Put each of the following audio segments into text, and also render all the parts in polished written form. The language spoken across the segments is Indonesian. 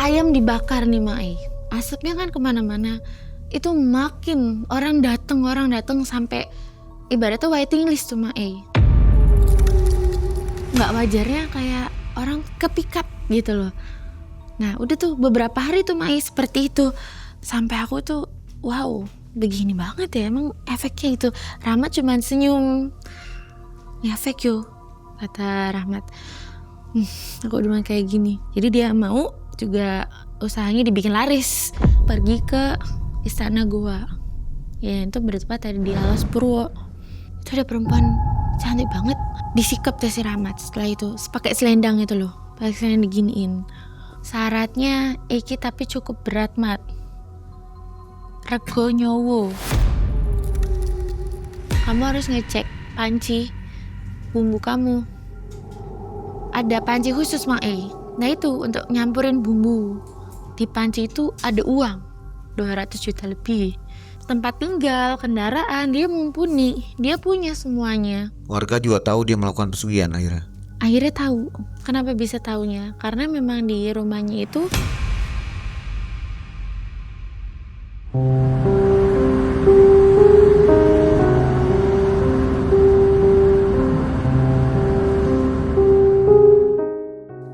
ayam dibakar nih Mae. Asapnya kan kemana-mana. Itu makin orang datang sampai ibaratnya waiting list tuh Mae. Nggak wajarnya kayak orang kepikat gitu loh. Nah udah tuh beberapa hari tuh Mae seperti itu. Sampai aku tuh wow begini banget ya emang efeknya itu. Rahmat cuman senyum. Efek yo kata Rahmat. Aku udah kayak gini. Jadi dia mau juga usahanya dibikin laris. Pergi ke istana gua. Ya itu bertempat tadi di Alas Purwo. Itu ada perempuan cantik banget. Disikap tuh si Rahmat setelah itu. Pakai selendang itu loh. Pakai selendang diginiin. Syaratnya iki tapi cukup berat Mat. Rego nyowo. Kamu harus ngecek panci bumbu kamu. Ada panci khusus Mae. Nah itu untuk nyampurin bumbu. Di panci itu ada uang 200 juta lebih. Tempat tinggal, kendaraan, dia mumpuni. Dia punya semuanya. Warga juga tahu dia melakukan pesugihan akhirnya. Akhirnya tahu. Kenapa bisa taunya? Karena memang di rumahnya itu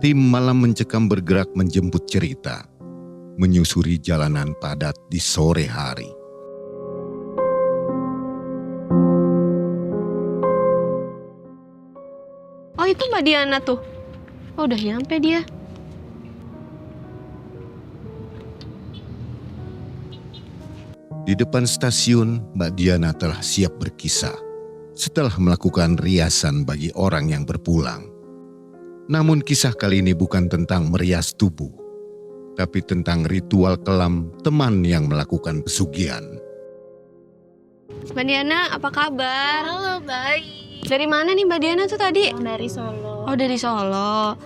Tim Malam Mencekam bergerak menjemput cerita, menyusuri jalanan padat di sore hari. Oh itu Mbak Diana tuh. Oh udah nyampe dia. Di depan stasiun, Mbak Diana telah siap berkisah setelah melakukan riasan bagi orang yang berpulang. Namun kisah kali ini bukan tentang merias tubuh, tapi tentang ritual kelam teman yang melakukan pesugihan. Mbak Diana apa kabar? halo baik. Dari mana nih Mbak Diana tuh tadi? Dari Solo. Oh dari Solo.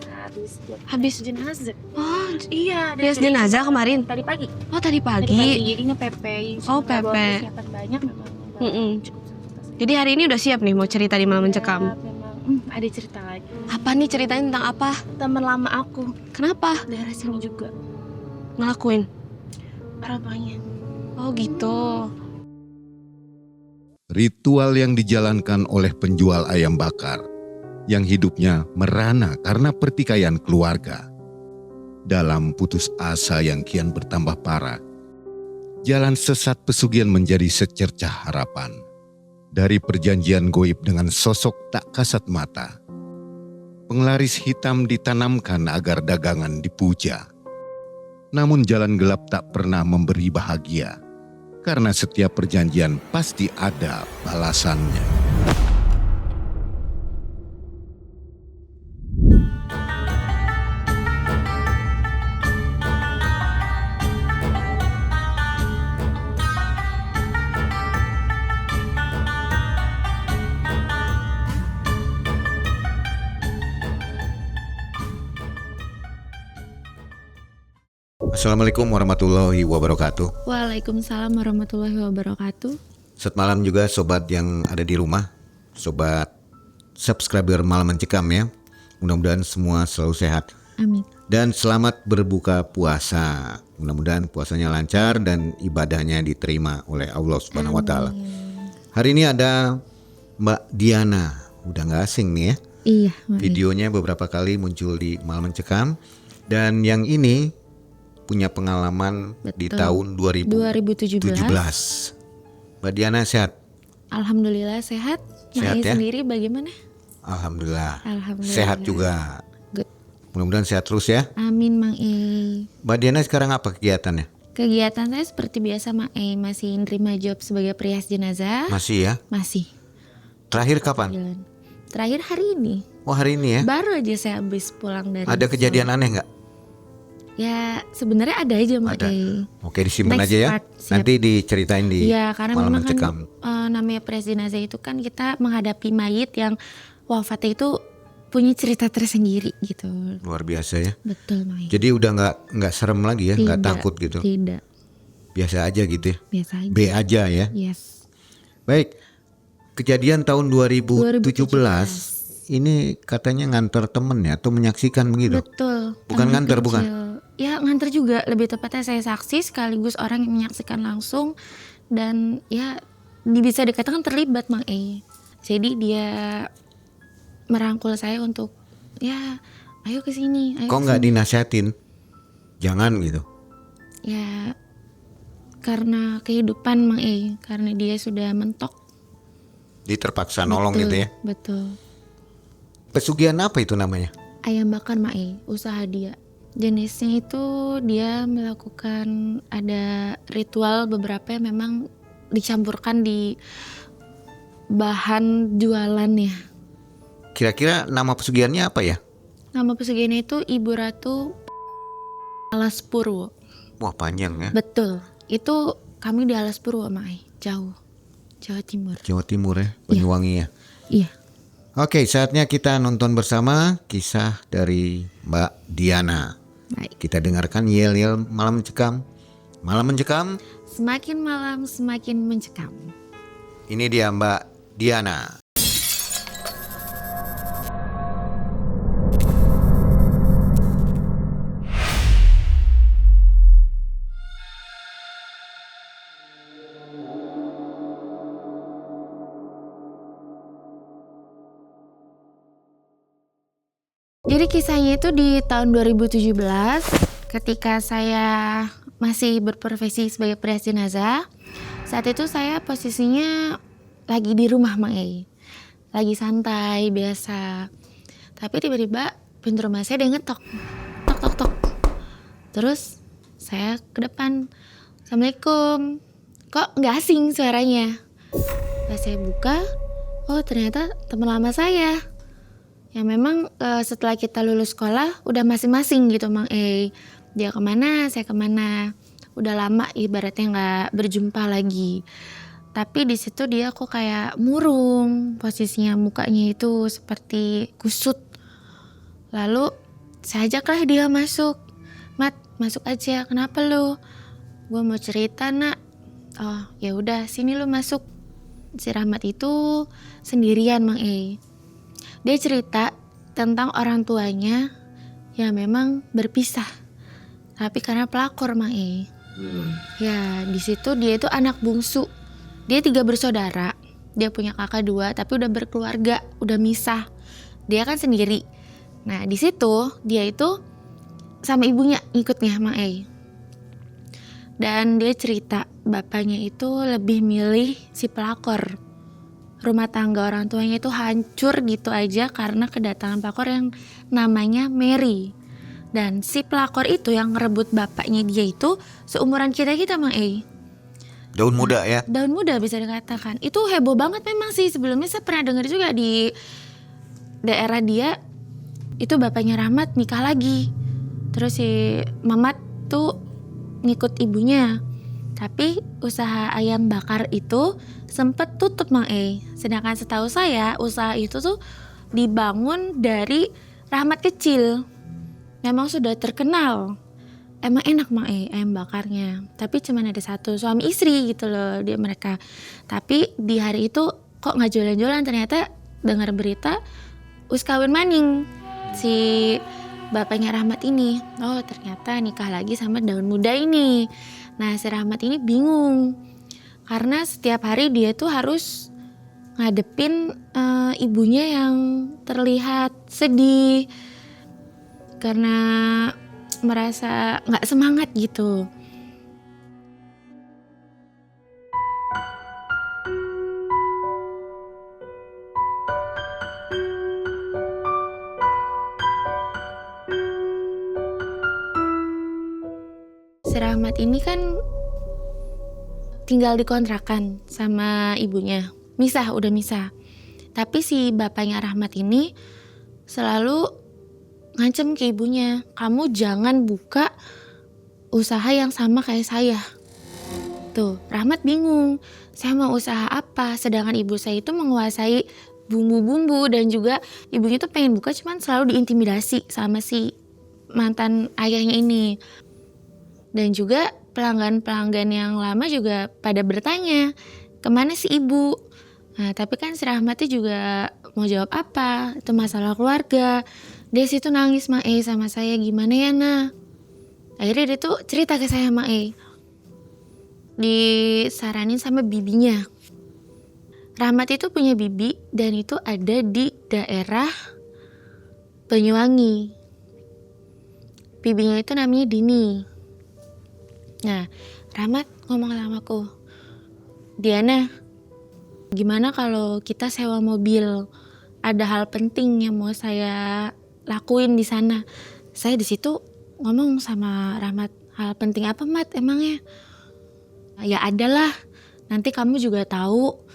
Habis jenazah. Oh Iya. rias jenazah kemarin? Tadi pagi. Oh tadi pagi. Jadi ini PP. Oh, PP. Persiapan banyak memang. Cukup. Jadi hari ini udah siap nih mau cerita di Malam Mencekam. Memang ada cerita lagi. Apa nih ceritanya tentang apa? Teman lama aku Kenapa daerah sini juga ngelakuin? orang tuanya. Oh gitu. Ritual yang dijalankan oleh penjual ayam bakar yang hidupnya merana karena pertikaian keluarga. Dalam putus asa yang kian bertambah parah, jalan sesat pesugihan menjadi secercah harapan. Dari perjanjian goib dengan sosok tak kasat mata, penglaris hitam ditanamkan agar dagangan dipuja. Namun jalan gelap tak pernah memberi bahagia, karena setiap perjanjian pasti ada balasannya. Assalamualaikum warahmatullahi wabarakatuh. Waalaikumsalam warahmatullahi wabarakatuh. Selamat malam juga sobat yang ada di rumah, sobat subscriber Malam Mencekam ya. Mudah-mudahan semua selalu sehat. Amin. Dan selamat berbuka puasa. Mudah-mudahan puasanya lancar dan ibadahnya diterima oleh Allah Subhanahu wa taala. Hari ini ada Mbak Diana. Udah gak asing nih ya. Iya. Videonya beberapa kali muncul di Malam Mencekam. Dan yang ini punya pengalaman di tahun 2017. Mbak Diana sehat? Alhamdulillah sehat. Sehat Mae ya? sendiri bagaimana? Alhamdulillah. Alhamdulillah. Sehat juga. Good. Mudah-mudahan sehat terus ya. Amin Mang E. Mbak Diana sekarang apa kegiatannya? Kegiatan saya seperti biasa Mang E, masih nerima job sebagai perias jenazah. Masih ya? Masih. Terakhir kapan? Jalan. Terakhir hari ini. Oh hari ini ya? Baru aja saya habis pulang dari Ada kejadian aneh nggak? Ya sebenarnya ada aja Mang Ada. E. Oke disimpan Next aja ya. part, siap. Nanti diceritain di Iya karena Malam memang Mencekam. kan namanya perias jenazah itu kan kita menghadapi mayit yang wafatnya itu punya cerita tersendiri gitu. Luar biasa ya. Betul Mang E. Jadi udah nggak serem lagi ya, nggak Tidak, takut gitu. Tidak. Biasa aja gitu ya. Biasa aja. B aja ya. Yes. Baik. Kejadian tahun 2017. 2017. Ini katanya nganter temen ya atau menyaksikan begitu? Betul. Bukan Teman nganter, bukan? kecil. ya nganter juga, lebih tepatnya saya saksi sekaligus orang yang menyaksikan langsung dan ya bisa dikatakan terlibat Mang E. Jadi dia merangkul saya untuk ya ayo ke sini. Kok nggak dinasihatin? Jangan gitu. Ya karena kehidupan Mang E, karena dia sudah mentok. Dia terpaksa nolong Betul, gitu ya. Betul. Pesugihan apa itu namanya? Ayam bakar Mang E, usaha dia. Jenisnya itu dia melakukan ada ritual beberapa yang memang dicampurkan di bahan jualannya. Kira-kira nama pesugihannya apa ya? Nama pesugihannya itu Ibu Ratu Alas Purwo. Wah panjang ya. Betul. Itu kami di Alas Purwo, Mai. Jauh. Jawa Timur. Jawa Timur ya, Banyuwangi ya. Iya. Oke, saatnya kita nonton bersama kisah dari Mbak Diana. Baik. Kita dengarkan yel-yel malam mencekam. Malam mencekam, Semakin malam semakin mencekam. ini dia Mbak Diana. Jadi kisahnya itu di tahun 2017 ketika saya masih berprofesi sebagai peras jenazah. Saat itu saya posisinya lagi di rumah Mang E. Lagi santai biasa. Tapi tiba-tiba pintu rumah saya ada yang ngetok. Tok tok tok. Terus saya ke depan. Assalamualaikum. Kok nggak asing suaranya? Pas saya buka, oh ternyata teman lama saya. Ya memang setelah kita lulus sekolah udah masing-masing gitu Mang E. Dia kemana, saya kemana. Udah lama ibaratnya nggak berjumpa lagi. Tapi di situ dia kok kayak murung, posisinya mukanya itu seperti kusut. Lalu saya ajaklah dia masuk. Mat, masuk aja. Kenapa lu? Gue mau cerita nak. Oh ya udah sini lu masuk. Si Rahmat itu sendirian Mang E. Dia cerita tentang orang tuanya yang memang berpisah. Tapi karena pelakor Mang E. Ya di situ dia itu anak bungsu. Dia 3 bersaudara. Dia punya kakak 2 tapi udah berkeluarga, udah misah. Dia kan sendiri. Nah di situ dia itu sama ibunya ngikutnya Mang E. Dan dia cerita bapaknya itu lebih milih si pelakor. Rumah tangga orang tuanya itu hancur gitu aja karena kedatangan pelakor yang namanya Mary. Dan si pelakor itu yang ngerebut bapaknya dia itu seumuran kita Mang E. Daun muda ya. Daun muda bisa dikatakan. Itu heboh banget memang sih. Sebelumnya saya pernah dengar juga di daerah dia itu bapaknya Rahmat nikah lagi. Terus si Mamat tuh ngikut ibunya. Tapi usaha ayam bakar itu sempet tutup Mang E. Sedangkan setahu saya usaha itu tuh dibangun dari Rahmat kecil. Memang sudah terkenal. Emang enak Mang E ayam bakarnya. Tapi cuman ada satu suami istri gitu loh dia mereka. Tapi di hari itu kok nggak jualan-jualan, ternyata dengar berita us kawin maning si bapaknya Rahmat ini. Oh ternyata nikah lagi sama daun muda ini. Nah si Rahmat ini bingung karena setiap hari dia tuh harus ngadepin ibunya yang terlihat sedih karena merasa nggak semangat gitu. Si Rahmat ini kan tinggal di kontrakan sama ibunya. Udah misah. Tapi si bapaknya Rahmat ini selalu ngancem ke ibunya, kamu jangan buka usaha yang sama kayak saya. Tuh, Rahmat bingung, saya mau usaha apa? Sedangkan ibu saya itu menguasai bumbu-bumbu dan juga ibunya tuh pengen buka cuman selalu diintimidasi sama si mantan ayahnya ini. Dan juga pelanggan-pelanggan yang lama juga pada bertanya, kemana si ibu? Nah tapi kan si Rahmatnya juga mau jawab apa, itu masalah keluarga. Dia situ nangis Mang E sama saya, gimana ya nah? Akhirnya dia tuh cerita ke saya, Mae, disaranin sama bibinya. Rahmat itu punya bibi dan itu ada di daerah Banyuwangi. Bibinya itu namanya Dini. Nah, Rahmat ngomong sama aku, Diana, gimana kalau kita sewa mobil? Ada hal penting yang mau saya lakuin di sana. Saya di situ ngomong sama Rahmat, hal penting apa, Mat, emangnya? Ya adalah, nanti kamu juga tahu.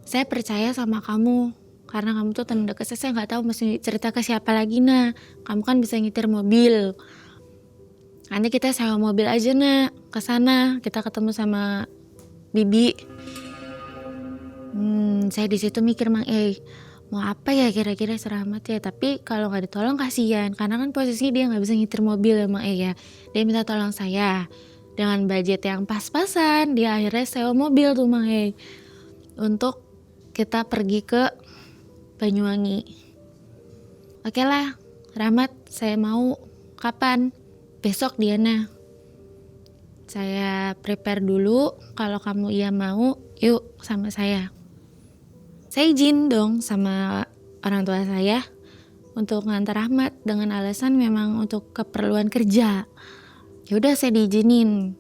Saya percaya sama kamu karena kamu tuh teman dekat saya nggak tahu mesti cerita ke siapa lagi. Nah, kamu kan bisa nyetir mobil. Nanti kita sewa mobil aja, Nak, ke sana. Kita ketemu sama Bibi. Saya di situ mikir, Mang, mau apa ya kira-kira Rahmat ya? Tapi kalau nggak ditolong kasihan, karena kan posisinya dia nggak bisa nyetir mobil ya, Mang, ya. Dia minta tolong saya dengan budget yang pas-pasan. Dia akhirnya sewa mobil tuh, Mang, untuk kita pergi ke Banyuwangi. Oke lah, Rahmat, saya mau. Kapan? Besok, Diana. Saya prepare dulu. Kalau kamu iya mau, yuk sama saya. Saya izin dong sama orang tua saya untuk ngantar Rahmat dengan alasan memang untuk keperluan kerja. Ya udah, saya diizinin.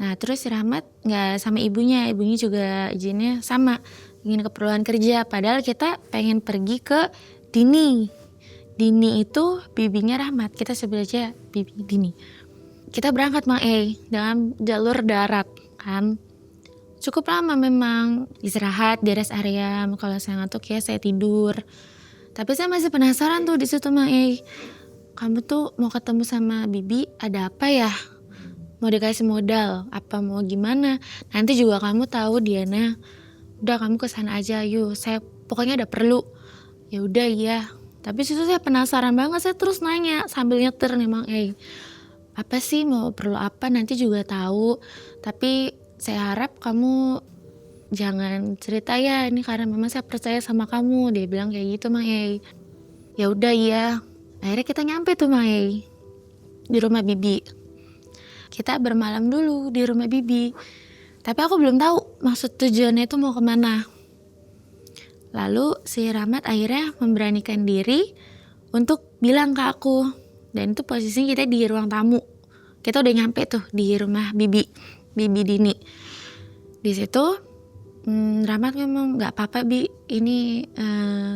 Nah, terus si Rahmat nggak sama ibunya juga izinnya sama, ingin keperluan kerja. Padahal kita pengen pergi ke Dini. Dini itu bibinya Rahmat, kita sebut aja bibi Dini. Kita berangkat, Mang, dalam jalur darat kan. Cukup lama memang, istirahat di rest area. Kalau saya ngantuk ya saya tidur. Tapi saya masih penasaran tuh di situ, Mang. Kamu tuh mau ketemu sama bibi, ada apa ya? Mau dikasih modal, apa mau gimana? Nanti juga kamu tahu, Diana. Udah, kamu kesana aja, yuk. Saya pokoknya ada perlu. Ya udah, iya. Tapi situ saya penasaran banget, saya terus nanya sambil nyetir nih, Mang. Apa sih, mau perlu apa? Nanti juga tahu. Tapi saya harap kamu jangan cerita ya, ini karena memang saya percaya sama kamu. Dia bilang kayak gitu, Mang. Ya udah, iya. Akhirnya kita nyampe tuh, Mang, di rumah bibi. Kita bermalam dulu di rumah bibi. Tapi aku belum tahu maksud tujuannya itu mau kemana. Lalu si Rahmat akhirnya memberanikan diri untuk bilang ke aku. Dan itu posisinya kita di ruang tamu. Kita udah nyampe tuh di rumah bibi Dini. Di situ Rahmat ngomong, nggak apa-apa, Bi, ini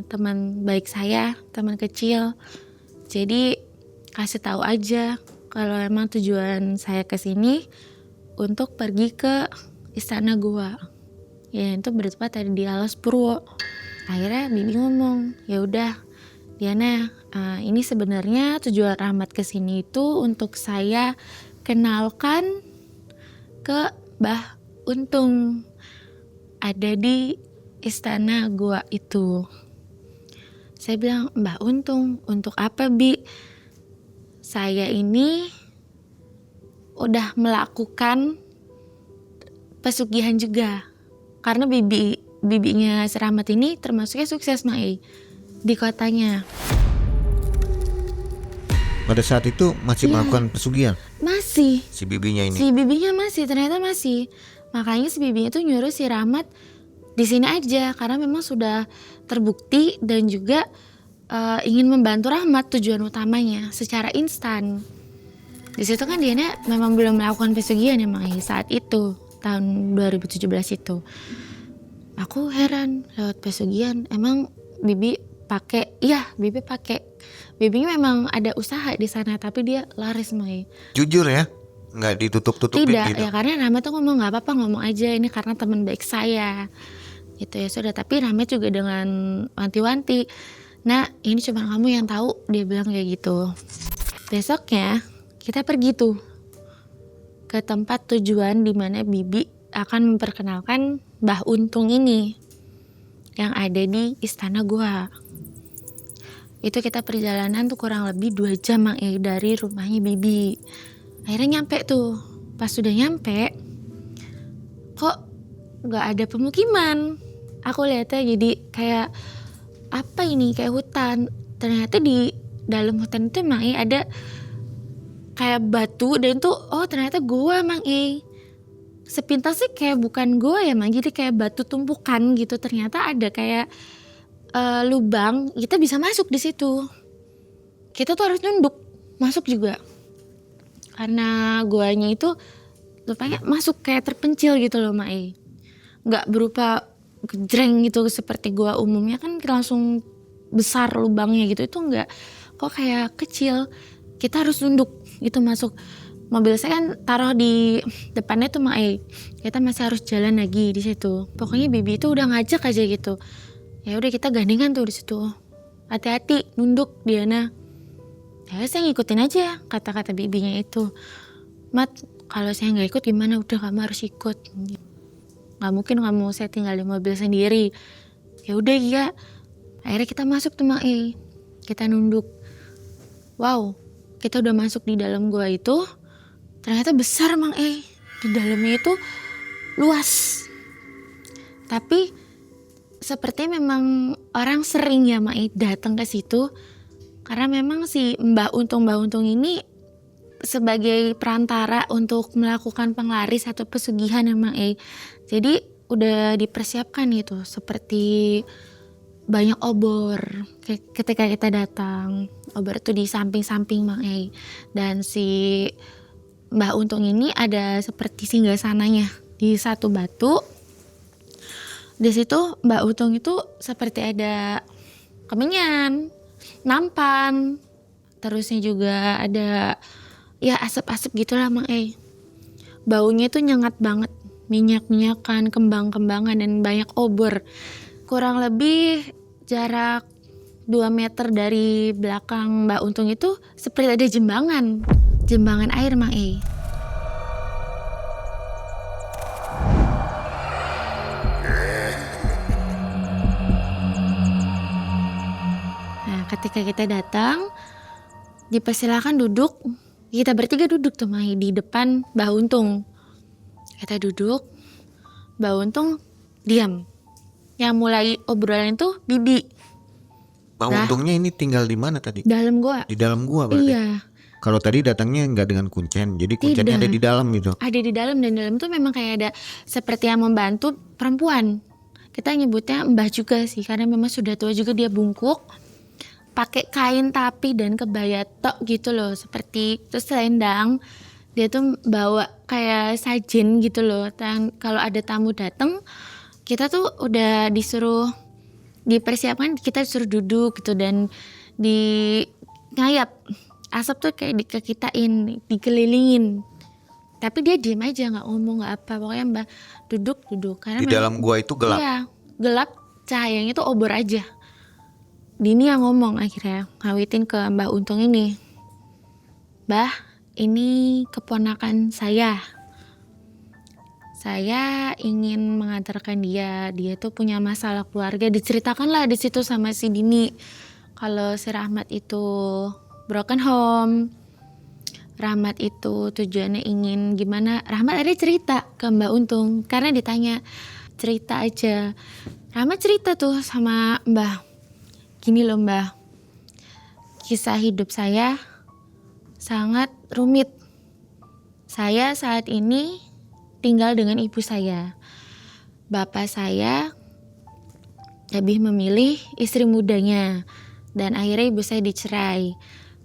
teman baik saya, teman kecil. Jadi kasih tahu aja kalau emang tujuan saya kesini untuk pergi ke istana gua. Ya itu bertempat tadi di Alas Purwo. Akhirnya bibi ngomong, ya udah, Diana, ini sebenarnya tujuan Rahmat kesini itu untuk saya kenalkan ke Mbah Untung. Ada di istana gua itu. Saya bilang, Mbah Untung, untuk apa, Bi? Saya ini udah melakukan pesugihan juga. Karena bibinya si Rahmat ini termasuknya sukses, Mai, di kotanya. Pada saat itu masih Iya. melakukan pesugihan Masih. si bibinya ini. Si bibinya masih, ternyata masih. Makanya si bibinya tuh nyuruh si Rahmat di sini aja karena memang sudah terbukti dan juga ingin membantu Rahmat tujuan utamanya secara instan. Di situ kan dia memang belum melakukan pesugihan emang saat itu tahun 2017 itu. Aku heran lewat pesugihan emang bibi pakai. Iya, bibi pakai. Bibinya memang ada usaha di sana tapi dia laris, Mai. Jujur ya, nggak ditutup-tutupin Tidak, gitu. ya karena Rahmat tuh ngomong nggak apa-apa, ngomong aja ini karena teman baik saya. Gitu ya sudah, tapi Rahmat juga dengan wanti-wanti. Nah, ini cuma kamu yang tahu, dia bilang kayak gitu. Besoknya kita pergi tuh ke tempat tujuan di mana bibi akan memperkenalkan Mbah Untung ini yang ada di istana gua. Itu kita perjalanan tuh kurang lebih 2 jam dari rumahnya bibi. Akhirnya nyampe tuh. Pas sudah nyampe, kok gak ada pemukiman. Aku lihatnya jadi kayak apa ini, kayak hutan. Ternyata di dalam hutan itu emang ada kayak batu, dan tuh oh ternyata gua Mang E. Sepintas sih kayak bukan gua ya Mang, jadi kayak batu tumpukan gitu, ternyata ada kayak lubang, kita bisa masuk di situ. Kita tuh harus nunduk masuk juga, karena guanya itu rupanya masuk kayak terpencil gitu loh Mang E. Nggak berupa gejreng gitu seperti gua umumnya kan langsung besar lubangnya gitu, itu enggak, kok kayak kecil. Kita harus nunduk gitu masuk. Mobil saya kan taruh di depannya tuh Mak E. Kita masih harus jalan lagi di situ. Pokoknya Bibi itu udah ngajak aja gitu. Ya udah kita gandengan tuh di situ. Hati-hati nunduk Diana. Ya saya ngikutin aja kata-kata Bibinya itu. Mat, kalau saya nggak ikut gimana? Udah kamu harus ikut. Nggak mungkin kamu saya tinggal di mobil sendiri. Ya udah iya. Akhirnya kita masuk tuh Mak E. Kita nunduk. Wow, kita udah masuk di dalam gua itu. Ternyata besar Mang E. Di dalamnya itu luas. Tapi seperti memang orang sering ya Mang E datang ke situ, karena memang si Mbah Untung ini sebagai perantara untuk melakukan penglaris atau pesugihan ya Mang E. Jadi udah dipersiapkan gitu, seperti banyak obor ketika kita datang. Obor itu di samping-samping Mang E. Dan si Mbah Untung ini ada seperti singgasananya di satu batu. Di situ Mbah Untung itu seperti ada kemenyan, nampan, terusnya juga ada ya asap-asap gitulah Mang E. Baunya itu nyengat banget, minyak-minyakan, kembang-kembangan, dan banyak obor. Kurang lebih jarak 2 meter dari belakang Mbah Untung itu seperti ada jembangan air Mang E. Nah, ketika kita datang, dipersilakan duduk. Kita bertiga duduk tuh Mang E di depan Mbah Untung. Kita duduk, Mbah Untung diam. Yang mulai obrolan itu Bibi. Mbah Untungnya ini tinggal di mana tadi? Dalam gua. Di dalam gua berarti. Iya. Kalau tadi datangnya nggak dengan kuncen, jadi kuncennya Tidak. ada di dalam gitu. Ada di dalam, dan dalam tuh memang kayak ada seperti yang membantu perempuan. Kita nyebutnya mbah juga sih, karena memang sudah tua juga, dia bungkuk, pakai kain tapi dan kebaya tok gitu loh, seperti terus selendang. Dia tuh bawa kayak sajen gitu loh. Kalau ada tamu datang, kita tuh udah disuruh dipersiapkan, kita disuruh duduk gitu dan di ngayap. Asap tuh kayak dikekitain, dikelilingin. Tapi dia diem aja, nggak ngomong, nggak apa. Pokoknya Mbak duduk. Karena Di dalam gua itu gelap. Iya, gelap. Cahayanya tuh obor aja. Dini yang ngomong akhirnya, ngawitin ke Mbah Untung ini. Mbah, ini keponakan saya. Saya ingin mengantarkan dia. Dia tuh punya masalah keluarga. Diceritakanlah di situ sama si Dini. Kalau si Rahmat itu broken home, Rahmat itu tujuannya ingin gimana. Rahmat ada cerita ke Mbak Untung, karena ditanya cerita aja. Rahmat cerita tuh sama Mbah, gini loh Mbah, kisah hidup saya sangat rumit. Saya saat ini tinggal dengan ibu saya. Bapak saya lebih memilih istri mudanya, dan akhirnya ibu saya dicerai.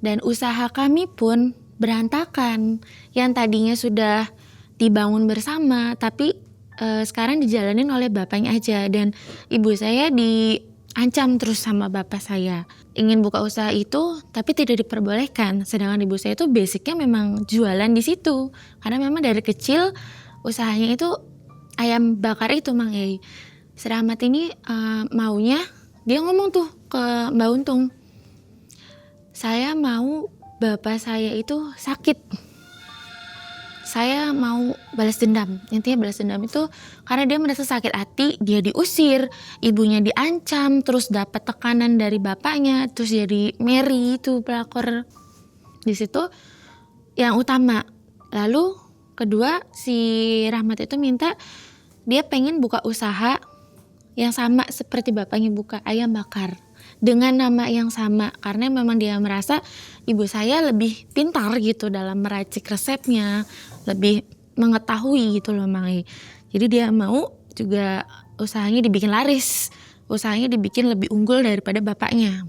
Dan usaha kami pun berantakan. Yang tadinya sudah dibangun bersama, tapi sekarang dijalanin oleh bapaknya aja. Dan ibu saya diancam terus sama bapak saya. Ingin buka usaha itu, tapi tidak diperbolehkan. Sedangkan ibu saya itu basicnya memang jualan di situ. Karena memang dari kecil usahanya itu ayam bakar itu Mang E. Seramat ini maunya, dia ngomong tuh ke Mbak Untung, saya mau bapak saya itu sakit. Saya mau balas dendam. Intinya balas dendam itu karena dia merasa sakit hati, dia diusir, ibunya diancam, terus dapat tekanan dari bapaknya, terus jadi Mary itu pelakor. Di situ yang utama. Lalu kedua, si Rahmat itu minta dia pengen buka usaha yang sama seperti bapaknya buka, ayam bakar. dengan nama yang sama karena memang dia merasa ibu saya lebih pintar gitu dalam meracik resepnya, lebih mengetahui gitu loh Mang E. Jadi dia mau juga usahanya dibikin laris, usahanya dibikin lebih unggul daripada bapaknya.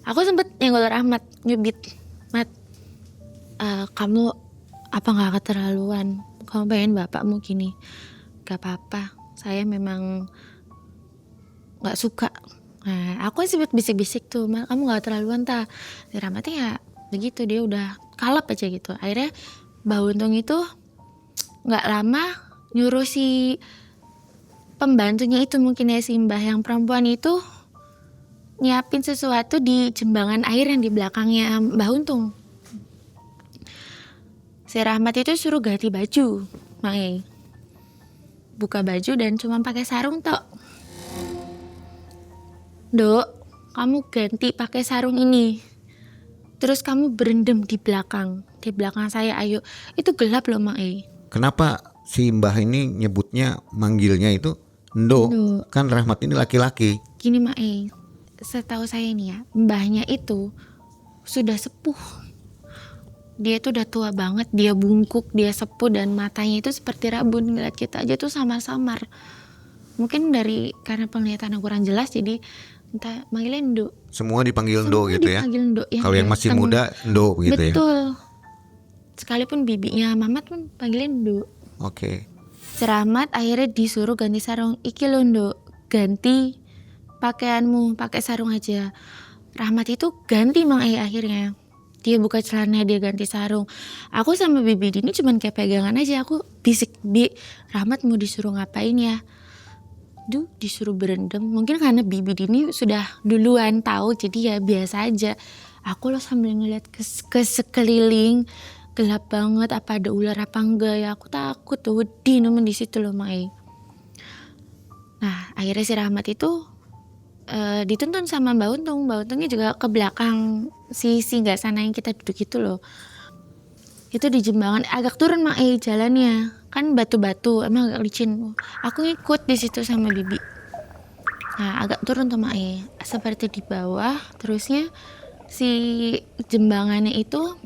Aku sempet nyenggol Rahmat, nyubit, Mat, kamu apa nggak keterlaluan? Kamu pengen bapakmu gini? Gak apa-apa, saya memang nggak suka. Nah, aku sempet bisik-bisik tuh, kamu nggak terlaluan ta? Si Rahmatnya ya begitu, dia udah kalap aja gitu. Akhirnya Mbak Untung itu nggak lama nyuruh si pembantunya itu, mungkin ya si mbah yang perempuan itu, nyiapin sesuatu di jembangan air yang di belakangnya Mbah Untung. Si Rahmat itu suruh ganti baju, Mang E. Buka baju dan cuma pakai sarung tok. Dok, kamu ganti pakai sarung ini. Terus kamu berendam di belakang saya, ayo. Itu gelap loh Mang E. Kenapa si Mbah ini nyebutnya manggilnya itu Ndo? Ndo. Kan Rahmat ini laki-laki. Gini Mang E, setahu saya nih ya, mbahnya itu sudah sepuh. Dia tuh udah tua banget, dia bungkuk, dia sepuh dan matanya itu seperti rabun, ngeliat kita aja tuh samar-samar. Mungkin karena penglihatan kurang jelas jadi entah manggilnya Ndo. Semua dipanggil Ndo Semua gitu ya. dipanggil Ndo, Kalau yang masih ganteng. muda Ndo gitu ya. Betul. Sekalipun bibinya Mamat pun panggilnya Ndo. Oke. Rahmat akhirnya disuruh ganti sarung. Iki lo Ndo, ganti pakaianmu, pakai sarung aja. Rahmat itu ganti Mang E akhirnya. Dia buka celana, dia ganti sarung. Aku sama Bibi Dini cuman kayak pegangan aja. Aku bisik, Bi, Rahmat mau disuruh ngapain ya? Duh, disuruh berendam. Mungkin karena Bibi Dini sudah duluan tahu, jadi ya biasa aja. Aku loh sambil ngeliat ke sekeliling, gelap banget, apa ada ular apa enggak ya. Aku takut tuh, wedi nemen di situ loh Mang E. Nah, akhirnya si Rahmat itu dituntun sama Mbak Untung. Mbak Untungnya juga ke belakang si singgah sana yang kita duduk itu loh. Itu di jembangan agak turun Mang E jalannya. Kan batu-batu, emang agak licin. Aku ngikut di situ sama Bibi. Nah, agak turun tuh Mang E. Seperti di bawah, terusnya si jembangannya itu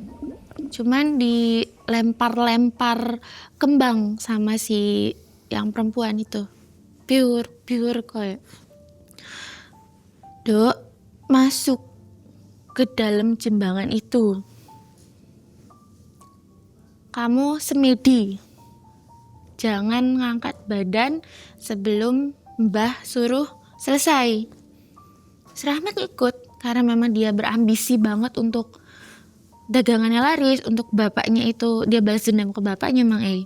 cuman dilempar-lempar kembang sama si yang perempuan itu. Pure kayak. Dok, masuk ke dalam jembangan itu. Kamu semedi. Jangan ngangkat badan sebelum Mbah suruh selesai. Rahmat ikut karena memang dia berambisi banget untuk dagangannya laris, untuk bapaknya itu dia balas dendam ke bapaknya Mang E.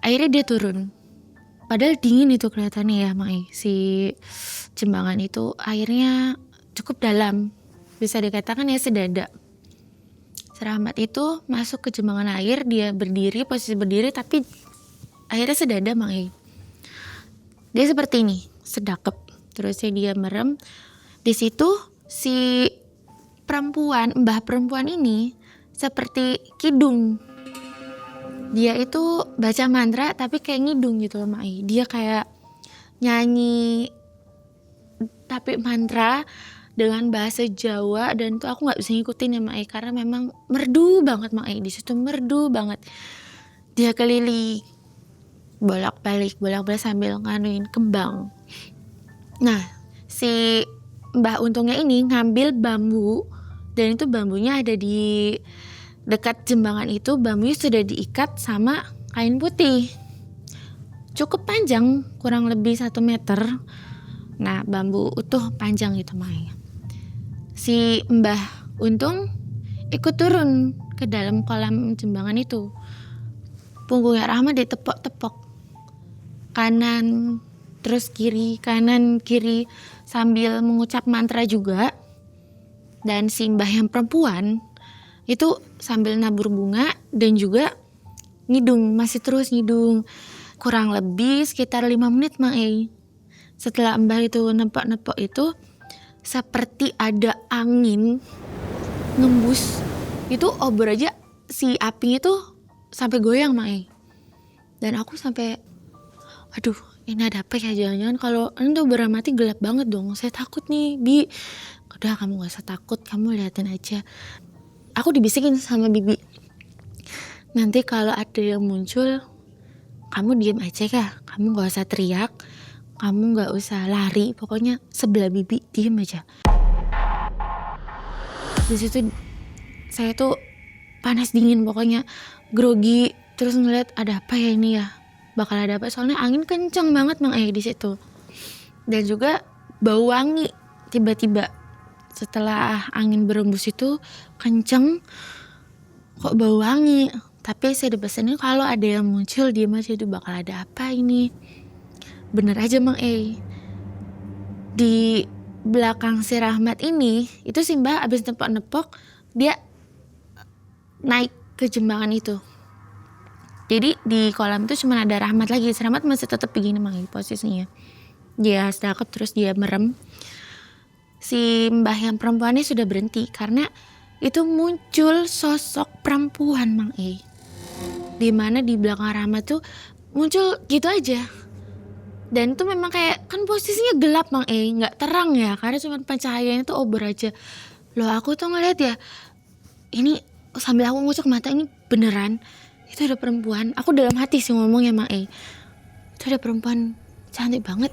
Akhirnya dia turun. Padahal dingin itu kelihatannya ya Mang E. Si jembangan itu airnya cukup dalam, bisa dikatakan ya sedada. Rahmat itu masuk ke jembangan air, dia berdiri, posisi berdiri tapi airnya sedada Mang E. Dia seperti ini, sedakep. Terusnya dia merem. Di situ si mbah perempuan ini seperti kidung. Dia itu baca mantra tapi kayak ngidung gitu loh Mang E. Dia kayak nyanyi tapi mantra dengan bahasa Jawa dan tuh aku nggak bisa ngikutin ya Mang E karena memang merdu banget Mang E, di situ merdu banget. Dia keliling bolak-balik sambil nganuin kembang. Nah, si Mbah Untungnya ini ngambil bambu dan itu bambunya ada di dekat jembangan itu, bambunya sudah diikat sama kain putih. Cukup panjang, kurang lebih 1 meter. Nah, bambu utuh panjang gitu Mai. Si Mbah Untung ikut turun ke dalam kolam jembangan itu. Punggungnya Rahmat ditepok-tepok. Kanan, terus kiri, kanan, kiri. Sambil mengucap mantra juga. Dan si Mbah yang perempuan itu sambil nabur bunga dan juga ngidung, masih terus ngidung. Kurang lebih sekitar 5 menit Mang E. Setelah Mbah itu nepok-nepok itu seperti ada angin ngembus. Itu obor aja si apinya tuh sampai goyang Mang E. Dan aku sampai aduh ini ada apa ya, jangan-jangan kalau ini tuh beramati gelap banget dong, saya takut nih Bi. Udah kamu gak usah takut, kamu liatin aja. Aku dibisikin sama Bibi, nanti kalau ada yang muncul kamu diem aja kah, kamu gak usah teriak, kamu gak usah lari, pokoknya sebelah Bibi diem aja. Di situ saya tuh panas dingin, pokoknya grogi, terus ngeliat ada apa ya ini ya, bakal ada apa, soalnya angin kenceng banget Mang di situ, dan juga bau wangi. Tiba-tiba setelah angin berembus itu kenceng, kok bau wangi. Tapi saya dipesenin kalau ada yang muncul diem aja, itu bakal ada apa ini. Bener aja Mang di belakang si Rahmat ini, itu si Mbah abis nepok-nepok, dia naik ke jembangan itu. Jadi di kolam itu cuma ada Rahmat lagi. Si Rahmat masih tetap begini Mang posisinya. Dia takut terus dia merem. Si Mbah yang perempuannya sudah berhenti karena itu muncul sosok perempuan Mang Dimana di belakang Rahmat tuh muncul gitu aja. Dan itu memang kayak, kan posisinya gelap Mang nggak terang ya, karena cuma pencahayaannya tuh obor aja. Loh aku tuh ngeliat ya, ini sambil aku ngucek mata, ini beneran itu ada perempuan. Aku dalam hati sih ngomongnya Mang itu ada perempuan cantik banget.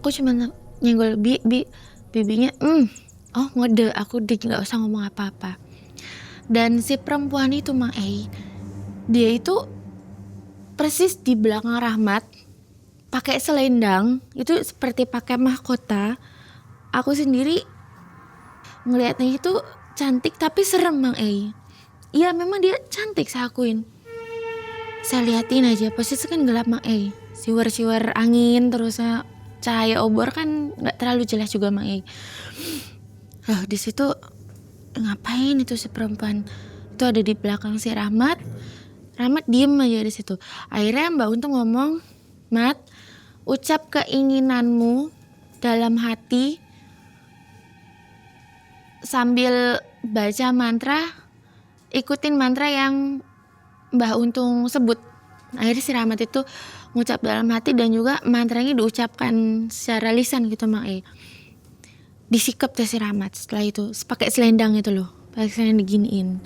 Aku cuma nyenggol bibinya, oh ngode, aku nggak usah ngomong apa-apa. Dan si perempuan itu Mang dia itu persis di belakang Rahmat, pakai selendang, itu seperti pakai mahkota. Aku sendiri ngelihatnya itu cantik tapi serem Mang Iya memang dia cantik, saya akuin. Saya liatin aja, posisi kan gelap Mang siwer-siwer angin, terus cahaya obor kan nggak terlalu jelas juga Mang di situ ngapain itu si perempuan itu ada di belakang si Rahmat. Rahmat diem aja di situ. Akhirnya Mbak Untung ngomong, Mat, ucap keinginanmu dalam hati sambil baca mantra, ikutin mantra yang Mbak Untung sebut. Akhirnya si Rahmat itu ngucap dalam hati dan juga mantranya diucapkan secara lisan gitu Mang Disikap tuh si Rahmat setelah itu, pakai selendang itu loh, pakai selendang diginiin.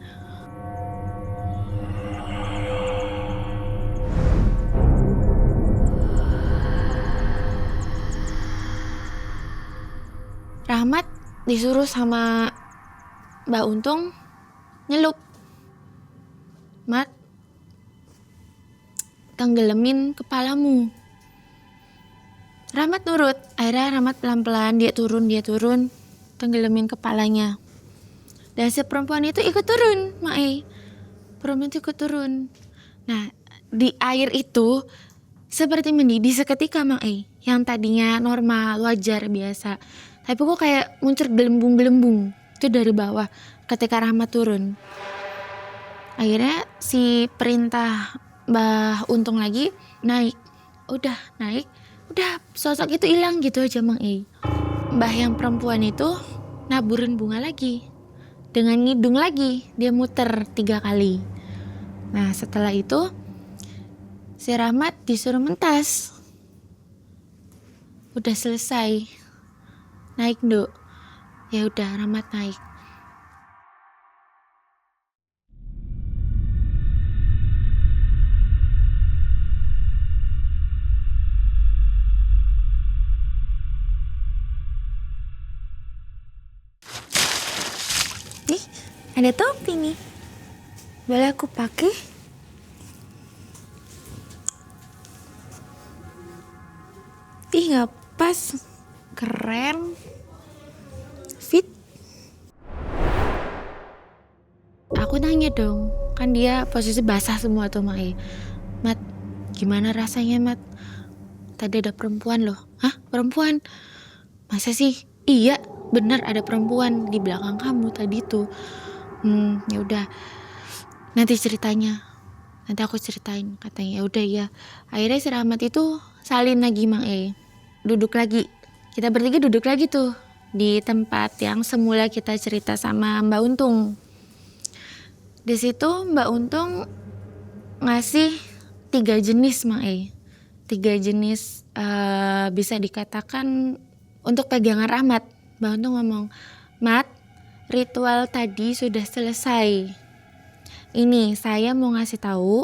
Rahmat disuruh sama Mbak Untung nyelup. Mat, tenggelamin kepalamu. Rahmat nurut. Akhirnya Rahmat pelan-pelan dia turun, tenggelamin kepalanya. Dan si perempuan itu ikut turun, Mae. Perempuan itu ikut turun. Nah, di air itu seperti mendidih seketika, Mae. Yang tadinya normal, wajar, biasa. Tapi kok kayak muncul gelembung-gelembung. Itu dari bawah ketika Rahmat turun. Akhirnya si perintah Mbah Untung lagi naik. Udah naik. Udah sosok itu hilang gitu aja Mang Mbah yang perempuan itu naburin bunga lagi. Dengan ngidung lagi. Dia muter 3 kali. Nah setelah itu si Rahmat disuruh mentas. Udah selesai. Naik Nduk. Ya udah Rahmat naik. Ada topi nih, boleh aku pakai? Ih nggak pas, keren, fit. Aku nanya dong, kan dia posisi basah semua tuh Mak Mat, gimana rasanya Mat? Tadi ada perempuan loh. Hah perempuan? Masa sih? Iya bener ada perempuan di belakang kamu tadi tuh. Ya udah nanti ceritanya, nanti aku ceritain katanya. Ya udah ya. Akhirnya si Rahmat itu salin lagi Mang duduk lagi, kita bertiga duduk lagi tuh di tempat yang semula kita cerita sama Mbak Untung. Di situ Mbak Untung ngasih 3 jenis Mang E. 3 jenis bisa dikatakan untuk pegangan rahmat. Mbak Untung ngomong, "Mat, ritual tadi sudah selesai. Ini saya mau ngasih tahu,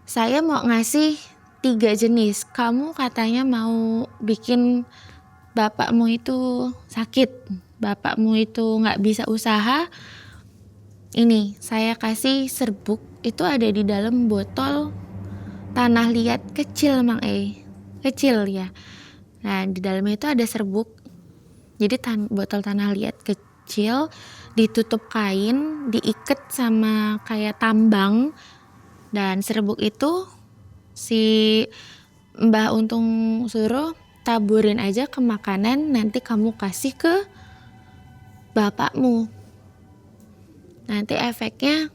saya mau ngasih 3 jenis. Kamu katanya mau bikin bapakmu itu sakit, bapakmu itu nggak bisa usaha. Ini saya kasih serbuk, itu ada di dalam botol tanah liat kecil Mang E, kecil ya. Nah di dalamnya itu ada serbuk. Jadi botol tanah liat kecil ditutup kain, diikat sama kayak tambang, dan serbuk itu si Mbah Untung suruh taburin aja ke makanan, nanti kamu kasih ke bapakmu. Nanti efeknya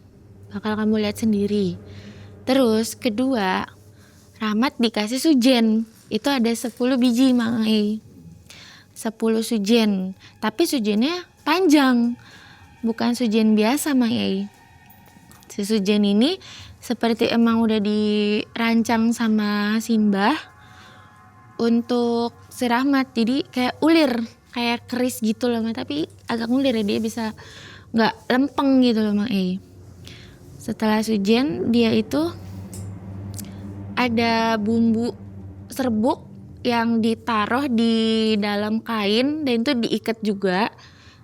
bakal kamu lihat sendiri. Terus kedua, Rahmat dikasih sujen. Itu ada 10 biji Mang E. 10 sujen. Tapi sujennya panjang. Bukan sujen biasa Mang E. Si sujen ini seperti emang udah dirancang sama Simbah untuk si Rahmat. Jadi kayak ulir, kayak keris gitu loh, tapi agak ngulir ya, dia bisa nggak lempeng gitu loh Mang E. Setelah sujen dia itu ada bumbu serbuk yang ditaruh di dalam kain dan itu diikat juga.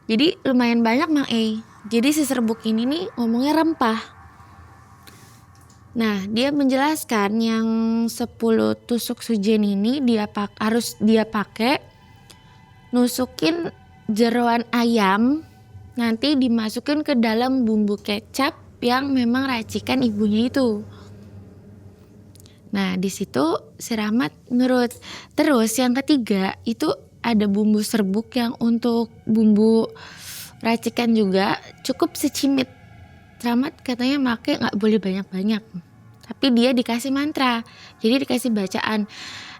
Jadi lumayan banyak Mang E. Jadi si serbuk ini nih ngomongnya rempah. Nah dia menjelaskan yang 10 tusuk sujen ini harus dia pakai nusukin jeroan ayam, nanti dimasukin ke dalam bumbu kecap yang memang racikan ibunya itu. Nah di situ si Rahmat nurut. Terus yang ketiga itu ada bumbu serbuk yang untuk bumbu racikan juga, cukup secimit. Rahmat katanya make nggak boleh banyak-banyak, tapi dia dikasih mantra, jadi dikasih bacaan.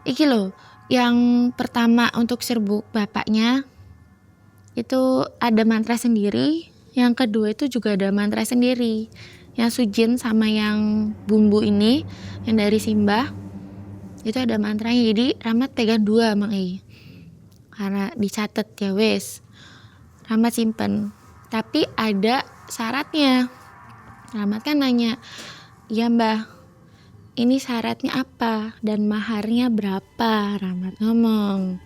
Iki loh, yang pertama untuk serbuk bapaknya itu ada mantra sendiri, yang kedua itu juga ada mantra sendiri. Yang sujen sama yang bumbu ini, yang dari Simbah, itu ada mantranya. Jadi Rahmat pegang 2 Mang E. Karena dicatat ya wes. Rahmat simpen. Tapi ada syaratnya. Rahmat kan nanya, "Ya Mbah, ini syaratnya apa dan maharnya berapa?" Rahmat ngomong,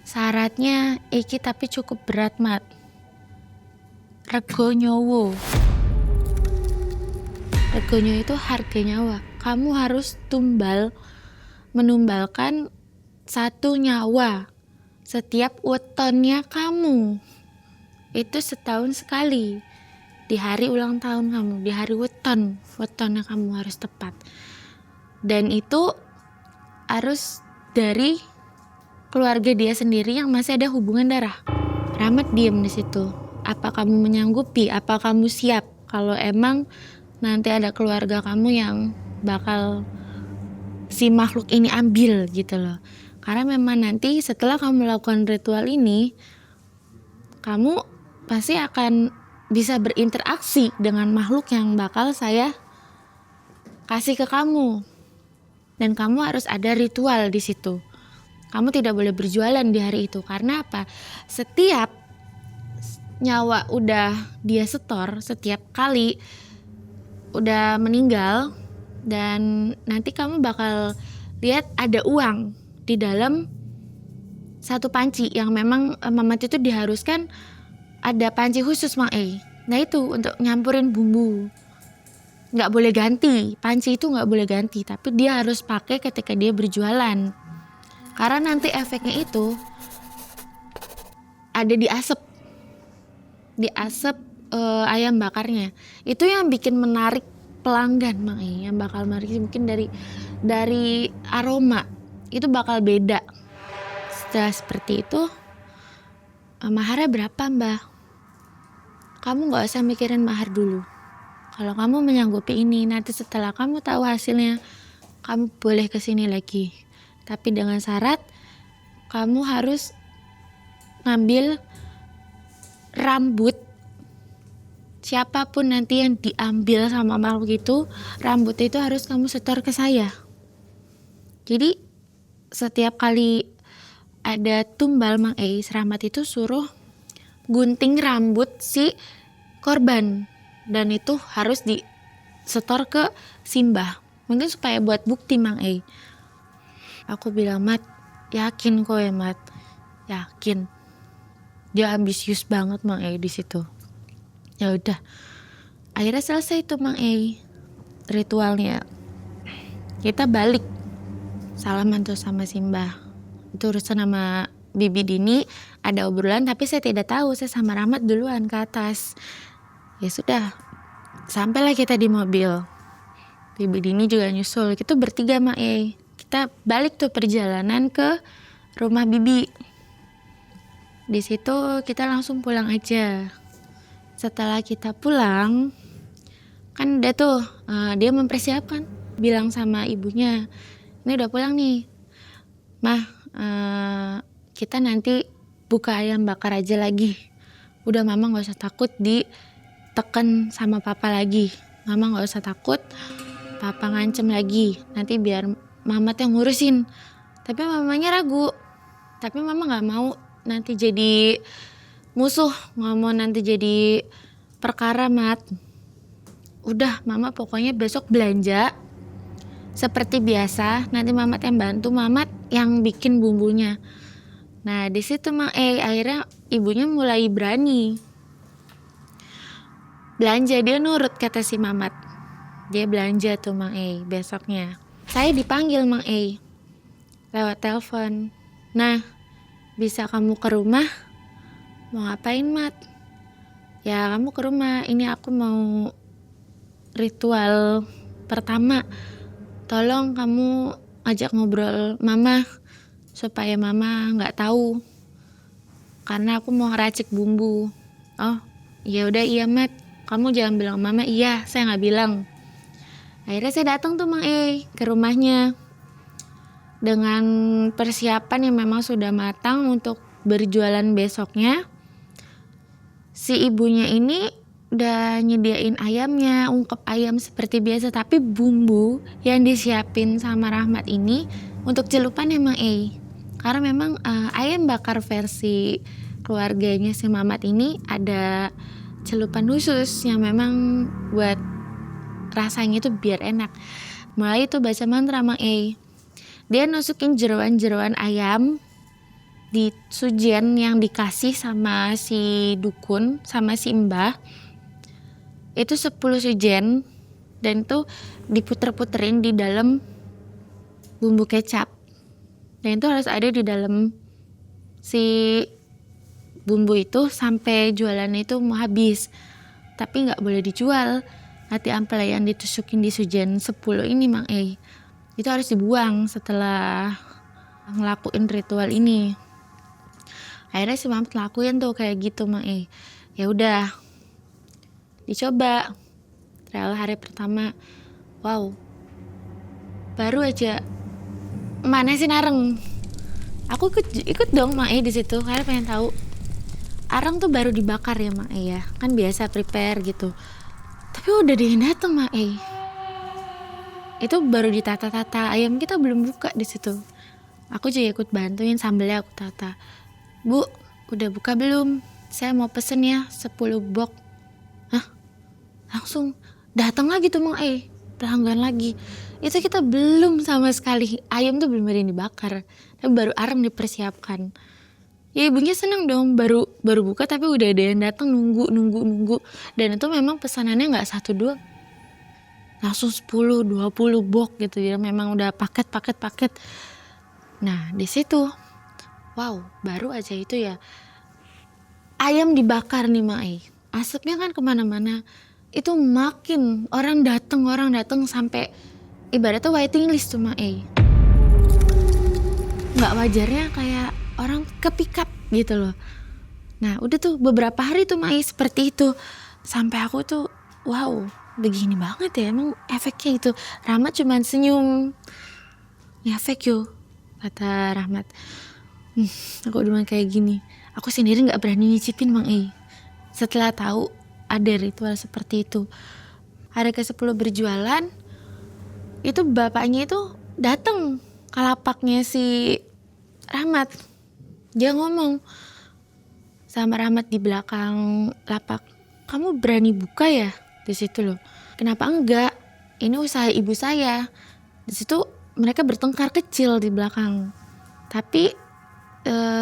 "Syaratnya iki tapi cukup berat Mat. Rego nyowo." Regonya itu harga nyawa. Kamu harus menumbalkan 1 nyawa setiap wetonnya kamu. Itu setahun sekali. Di hari ulang tahun kamu, di hari wetonnya kamu harus tepat. Dan itu harus dari keluarga dia sendiri yang masih ada hubungan darah. Rahmat diem di situ. Apa kamu menyanggupi? Apa kamu siap kalau emang nanti ada keluarga kamu yang bakal si makhluk ini ambil gitu loh. Karena memang nanti setelah kamu melakukan ritual ini, kamu pasti akan bisa berinteraksi dengan makhluk yang bakal saya kasih ke kamu. Dan kamu harus ada ritual di situ. Kamu tidak boleh berjualan di hari itu. Karena apa? Setiap nyawa udah dia setor, setiap kali udah meninggal, dan nanti kamu bakal lihat ada uang di dalam 1 panci yang memang Mamat itu diharuskan ada panci khusus Mang E. Nah itu untuk nyampurin bumbu, nggak boleh ganti, panci itu nggak boleh ganti, tapi dia harus pakai ketika dia berjualan. Karena nanti efeknya itu ada di asap ayam bakarnya. Itu yang bikin menarik pelanggan Mang E, yang bakal menarik mungkin dari aroma itu bakal beda. Setelah seperti itu, maharnya berapa Mbah? Kamu nggak usah mikirin mahar dulu. Kalau kamu menyanggupi ini, nanti setelah kamu tahu hasilnya, kamu boleh kesini lagi. Tapi dengan syarat kamu harus ngambil rambut siapapun nanti yang diambil sama makhluk itu, rambutnya itu harus kamu setor ke saya. Jadi setiap kali ada tumbal Mang Eis, Rahmat itu suruh gunting rambut si korban, dan itu harus disetor ke Simbah. Mungkin supaya buat bukti Mang Ei. Aku bilang, Mat, yakin kok ya Mat? Yakin. Dia ambisius banget Mang Ei di situ. Ya udah, akhirnya selesai tuh Mang Ei ritualnya. Kita balik salaman tuh sama Simbah. Itu urusan sama Bibi Dini, ada obrolan tapi saya tidak tahu, saya sama Rahmat duluan ke atas. Ya sudah, sampailah kita di mobil. Bibi Dini juga nyusul. Kita bertiga Mak Ei. Kita balik tuh perjalanan ke rumah Bibi. Di situ kita langsung pulang aja. Setelah kita pulang, kan udah tuh dia mempersiapkan, bilang sama ibunya, ini udah pulang nih, Mah, kita nanti buka ayam bakar aja lagi. Udah Mama gak usah takut ditekan sama Papa lagi. Mama gak usah takut Papa ngancem lagi, nanti biar Mamat yang ngurusin. Tapi mamanya ragu. Tapi Mama gak mau nanti jadi musuh, gak mau nanti jadi perkara, Mat. Udah Mama pokoknya besok belanja seperti biasa, nanti Mamat yang bantu, Mamat yang bikin bumbunya. Nah di situ Mang akhirnya ibunya mulai berani belanja, dia nurut kata si Mamat. Dia belanja tuh Mang besoknya. Saya dipanggil Mang lewat telepon. Nah, bisa kamu ke rumah? Mau ngapain Mat? Ya kamu ke rumah, ini aku mau ritual pertama. Tolong kamu ajak ngobrol Mama supaya Mama nggak tahu, karena aku mau ngeracik bumbu. Oh, ya udah iya Mat. Kamu jangan bilang Mama iya, saya nggak bilang. Akhirnya saya datang tuh Mang ke rumahnya dengan persiapan yang memang sudah matang untuk berjualan besoknya. Si ibunya ini udah nyediain ayamnya, ungkep ayam seperti biasa, tapi bumbu yang disiapin sama Rahmat ini untuk celupan emang karena memang ayam bakar versi keluarganya si Mamat ini ada celupan khusus yang memang buat rasanya itu biar enak. Mulai itu baca mantra Mang dia nusukin jeroan-jeroan ayam di sujen yang dikasih sama si dukun, sama si mbah. Itu 10 sujen, dan itu diputer-puterin di dalam bumbu kecap. Dan itu harus ada di dalam si bumbu itu sampai jualannya itu mau habis. Tapi gak boleh dijual. Nanti ampela yang ditusukin di sujen 10 ini Mang itu harus dibuang setelah ngelakuin ritual ini. Akhirnya si Mamat lakuin tuh kayak gitu Mang ya udah dicoba trial hari pertama. Wow, baru aja mana sih nareng, aku ikut dong Mang di situ karena pengen tahu arang tuh baru dibakar ya Mang ya, kan biasa prepare gitu. Tapi udah dia dateng Mang itu baru ditata-tata, ayam kita belum buka di situ. Aku juga ikut bantuin, sambelnya aku tata. Bu, udah buka belum? Saya mau pesen ya 10 box. Hah? Langsung datang lagi tuh Mang pelanggan lagi. Itu kita belum sama sekali, ayam tuh belum ada yang dibakar, tapi baru arang dipersiapkan. Ya ibunya seneng dong, baru buka tapi udah ada yang datang nunggu. Dan itu memang pesanannya nggak 1-2, langsung 10-20 box gitu ya, memang udah paket. Nah di situ, wow, baru aja itu ya ayam dibakar nih Mang asapnya kan kemana-mana. Itu makin orang datang sampai ibaratnya waiting list tuh Mang nggak wajarnya kayak orang kepikat gitu loh. Nah udah tuh beberapa hari tuh Mang seperti itu, sampai aku tuh wow, begini banget ya emang efeknya itu. Rahmat cuman senyum, efek yo kata Rahmat. Aku udah kayak gini, aku sendiri nggak berani nyicipin Mang setelah tahu ada ritual seperti itu. Hari ke-10 berjualan, itu bapaknya itu datang ke lapaknya si Rahmat. Dia ngomong sama Rahmat di belakang lapak, kamu berani buka ya? Di situ loh. Kenapa enggak? Ini usaha ibu saya. Di situ mereka bertengkar kecil di belakang. Tapi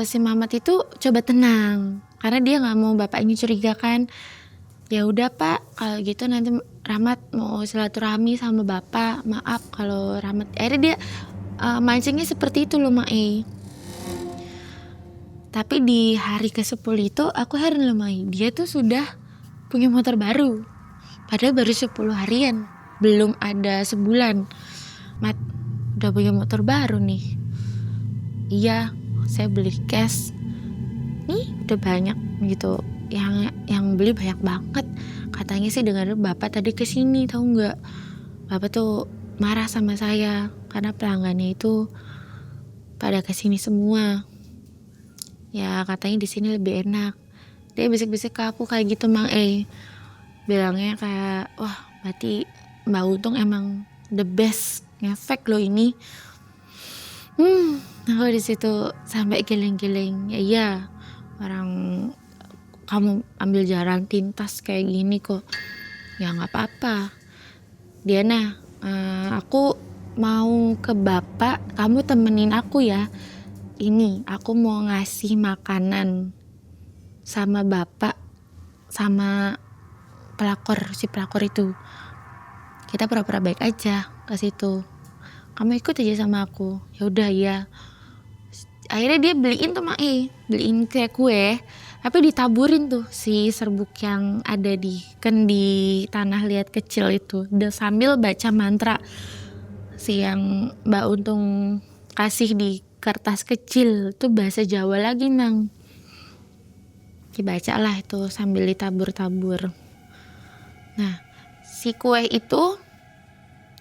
si Mamat itu coba tenang karena dia nggak mau bapaknya curiga kan. Ya udah Pak, kalau gitu nanti Rahmat mau silaturahmi sama bapak. Maaf kalau Rahmat. Akhirnya dia mancingnya seperti itu loh Mae. Tapi di hari ke-10 itu aku heran loh Mai, dia tuh sudah punya motor baru. Padahal baru 10 harian, belum ada sebulan. Mat, udah punya motor baru nih. Iya, saya beli cash. Nih udah banyak gitu. Yang beli banyak banget. Katanya sih dengar bapak tadi kesini, tahu nggak? Bapak tuh marah sama saya karena pelanggannya itu pada kesini semua. Ya katanya di sini lebih enak. Dia bisik-bisik ke aku kayak gitu Mang bilangnya kayak wah berarti Mbak Untung emang the best ngefek loh ini. Aku di situ sampai giling-giling. Ya iya orang kamu ambil jalan pintas kayak gini kok. Ya nggak apa-apa. Diana, aku mau ke bapak, kamu temenin aku ya. Ini aku mau ngasih makanan sama bapak sama si pelakor itu. Kita pura-pura baik aja ke situ. Kamu ikut aja sama aku. Ya udah ya. Akhirnya dia beliin tuh beliin kayak kue, tapi ditaburin tuh si serbuk yang ada di tanah liat kecil itu. Dan sambil baca mantra si yang Mbak Untung kasih di kertas kecil itu bahasa Jawa lagi Mang. Dibaca lah itu sambil ditabur-tabur. Nah si kue itu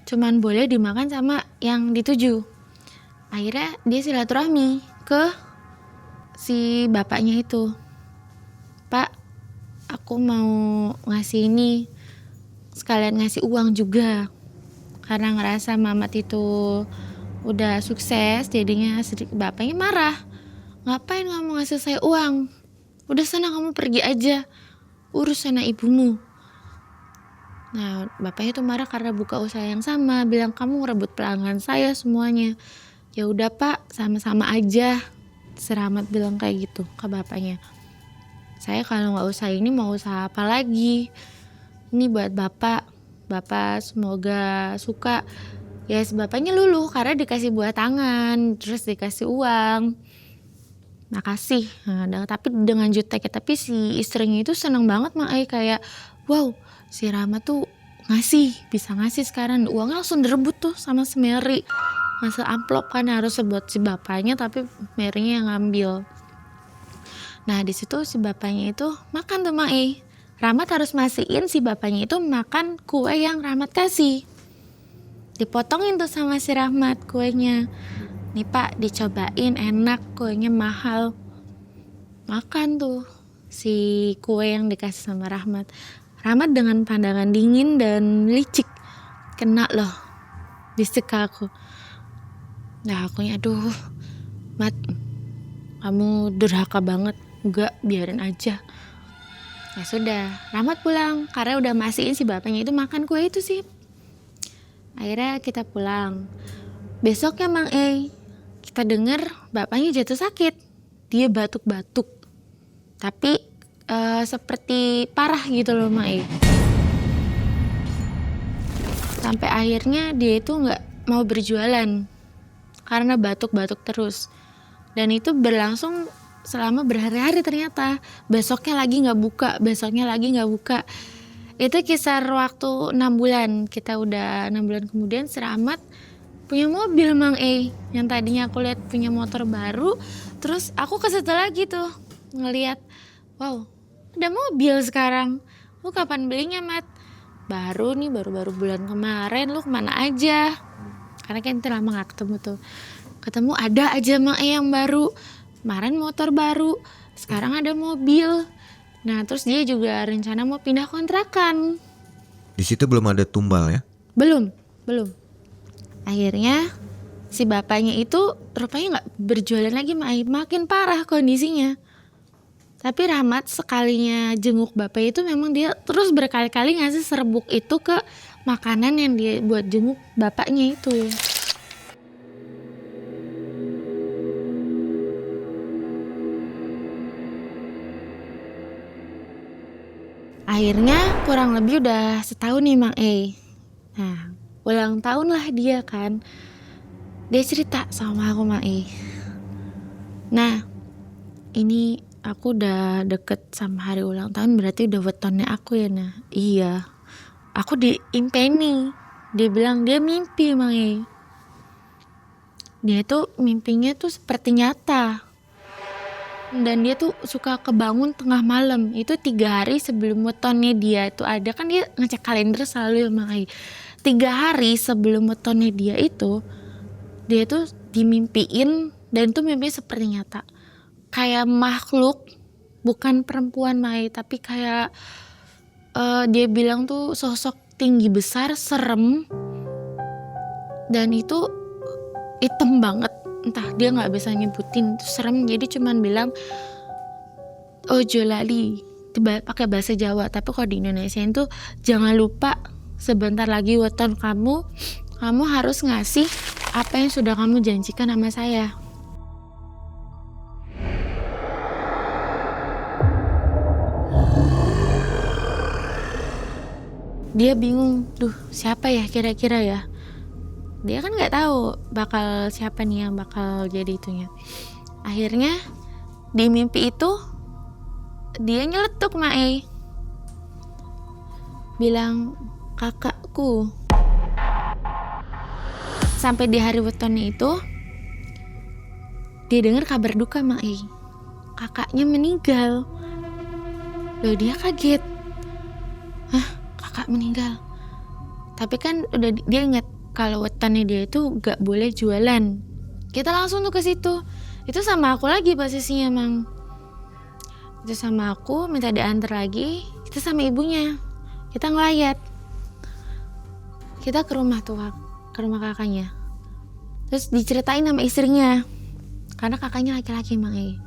cuman boleh dimakan sama yang dituju. Akhirnya dia silaturahmi ke si bapaknya itu. Pak, aku mau ngasih ini sekalian ngasih uang juga. Karena ngerasa Mamat itu udah sukses, jadinya bapaknya marah. Ngapain kamu ngasih saya uang? Udah sana kamu pergi aja, urus sana ibumu. Nah bapaknya tuh marah karena buka usaha yang sama, bilang kamu ngerebut pelanggan saya semuanya. Ya udah Pak, sama-sama aja. Seramat bilang kayak gitu ke bapaknya. Saya kalau nggak usaha ini mau usaha apa lagi? Ini buat bapak semoga suka. Ya bapaknya luluh karena dikasih buah tangan, terus dikasih uang. Makasih. Nah, tapi dengan juteknya. Tapi si istrinya itu seneng banget kayak wow si Rama tuh bisa ngasih sekarang. Uangnya langsung direbut tuh sama si Mary. Ngasih amplop kan harus buat si bapaknya, tapi Mary-nya yang ngambil. Nah di situ si bapaknya itu makan tuh Rahmat harus masihin si bapaknya itu makan kue yang Rahmat kasih. Dipotongin tuh sama si Rahmat kuenya. Nih Pak, dicobain enak, kuenya mahal. Makan tuh si kue yang dikasih sama Rahmat. Rahmat dengan pandangan dingin dan licik. Kena loh, bisik ke aku. Nah akunya aduh Mat, kamu durhaka banget. Enggak, biarin aja. Ya sudah, Rahmat pulang karena udah masihin si bapaknya itu makan kue itu sih. Akhirnya kita pulang. Besoknya kita dengar bapaknya jatuh sakit. Dia batuk-batuk. Tapi seperti parah gitu loh Sampai akhirnya dia itu nggak mau berjualan karena batuk-batuk terus. Dan itu berlangsung selama berhari-hari ternyata. Besoknya lagi nggak buka. Itu kisar waktu 6 bulan. Kita udah 6 bulan kemudian Seramat punya mobil yang tadinya aku lihat punya motor baru. Terus aku ke situ lagi tuh ngelihat, wow ada mobil sekarang. Lu kapan belinya Mat? Baru bulan kemarin. Lu kemana aja? Karena kan kita lama gak ketemu tuh. Ketemu ada aja yang baru. Kemarin motor baru, sekarang ada mobil. Nah terus dia juga rencana mau pindah kontrakan. Di situ belum ada tumbal ya? Belum. Akhirnya si bapaknya itu rupanya nggak berjualan lagi, makin parah kondisinya. Tapi Rahmat sekalinya jenguk bapak itu memang dia terus berkali-kali ngasih serbuk itu ke makanan yang dia buat jenguk bapaknya itu. Akhirnya kurang lebih udah setahun nih Mang E. Nah ulang tahun lah dia kan. Dia cerita sama aku Mang E. Nah ini aku udah deket sama hari ulang tahun, berarti udah wetonnya aku ya. Nah iya, aku diimpeni. Dia bilang dia mimpi Mang E. Dia tuh mimpinya tuh seperti nyata. Dan dia tuh suka kebangun tengah malam. Itu 3 hari sebelum wetonnya dia itu ada. Kan dia ngecek kalender selalu Mang E. 3 hari sebelum wetonnya dia itu, dia tuh dimimpiin. Dan itu mimpi seperti nyata. Kayak makhluk, bukan perempuan Mang E, tapi kayak dia bilang tuh sosok tinggi besar, serem. Dan itu hitam banget. Entah dia nggak bisa nyebutin, itu serem. Jadi cuman bilang Ojo lali, itu pakai bahasa Jawa. Tapi kalau di Indonesia itu jangan lupa sebentar lagi weton kamu harus ngasih apa yang sudah kamu janjikan sama saya. Dia bingung, siapa ya kira-kira ya? Dia kan nggak tahu bakal siapa nih yang bakal jadi itunya. Akhirnya di mimpi itu dia nyeletuk Mang E, bilang kakakku. Sampai di hari wetonnya itu dia dengar kabar duka Mang E, kakaknya meninggal. Loh dia kaget, kakak meninggal. Tapi kan udah dia ingat kalau wetonnya dia itu gak boleh jualan. Kita langsung tuh ke situ. Itu sama aku lagi posisinya Mang. Itu sama aku minta diantar lagi. Itu sama ibunya. Kita ngelayat. Kita ke rumah kakaknya. Terus diceritain sama istrinya. Karena kakaknya laki-laki Mang E.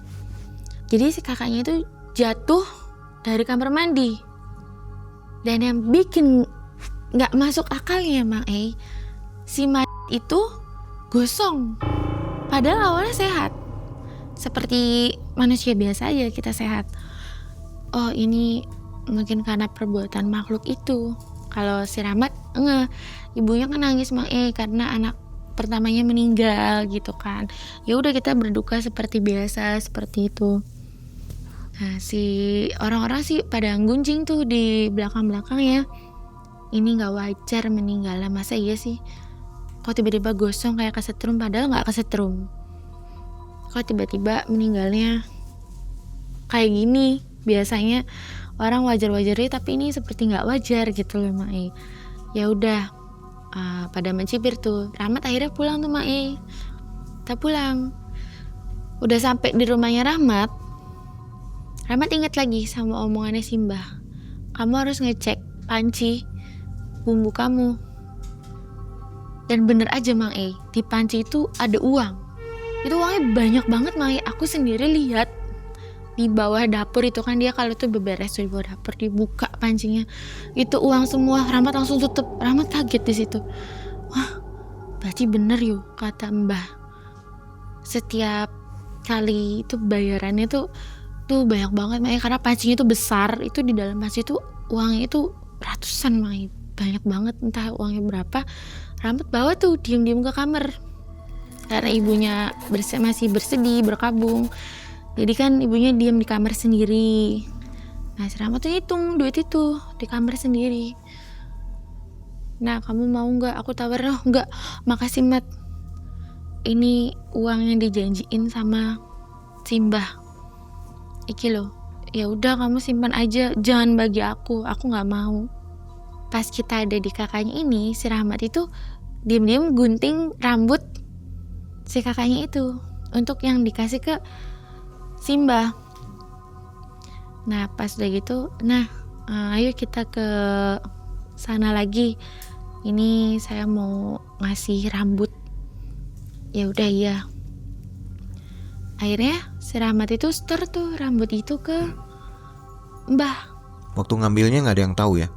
Jadi si kakaknya itu jatuh dari kamar mandi. Dan yang bikin gak masuk akalnya Mang E, si itu gosong. Padahal awalnya sehat. Seperti manusia biasa aja kita sehat. Oh ini mungkin karena perbuatan makhluk itu. Kalau si Rahmat ibunya kan nangis Mang E karena anak pertamanya meninggal gitu kan. Ya udah kita berduka seperti biasa, seperti itu. Nah si orang-orang sih pada gunjing tuh di belakang-belakang ya. Ini gak wajar meninggalnya, masa iya sih? Kok tiba-tiba gosong kayak kesetrum, padahal gak kesetrum. Kok tiba-tiba meninggalnya kayak gini? Biasanya orang wajar-wajarnya, tapi ini seperti gak wajar gitu loh Mang E. Ya udah, pada mencibir tuh. Rahmat akhirnya pulang tuh Mang E. Kita pulang. Udah sampai di rumahnya Rahmat ingat lagi sama omongannya Simbah. Kamu harus ngecek panci bumbu kamu. Dan bener aja Mang E, di panci itu ada uang. Itu uangnya banyak banget Mang E. Aku sendiri lihat di bawah dapur itu kan, dia kalau tuh beberes di bawah dapur, dibuka pancinya, itu uang semua. Rahmat langsung tutup. Rahmat kaget di situ. Wah, berarti bener yuk kata Mbah. Setiap kali itu bayarannya tuh banyak banget Mang E, karena pancinya tuh besar. Itu di dalam panci itu uangnya itu ratusan Mang E. Banyak banget, entah uangnya berapa. Rahmat bawa tuh diam-diam ke kamar karena ibunya masih bersedih, berkabung. Jadi kan ibunya diam di kamar sendiri. Nah si Rahmat tuh hitung duit itu di kamar sendiri. Nah kamu mau gak aku tawarin? Oh enggak, makasih Mat, ini uang yang dijanjiin sama Simbah. Iki loh, ya udah kamu simpan aja, jangan bagi aku gak mau. Pas kita ada di kakaknya ini, si Rahmat itu diam-diam gunting rambut si kakaknya itu untuk yang dikasih ke Simbah. Nah pas udah gitu, ayo kita ke sana lagi. Ini saya mau ngasih rambut. Ya udah iya. Akhirnya si Rahmat itu setor tuh rambut itu ke Mbah. Waktu ngambilnya nggak ada yang tahu ya?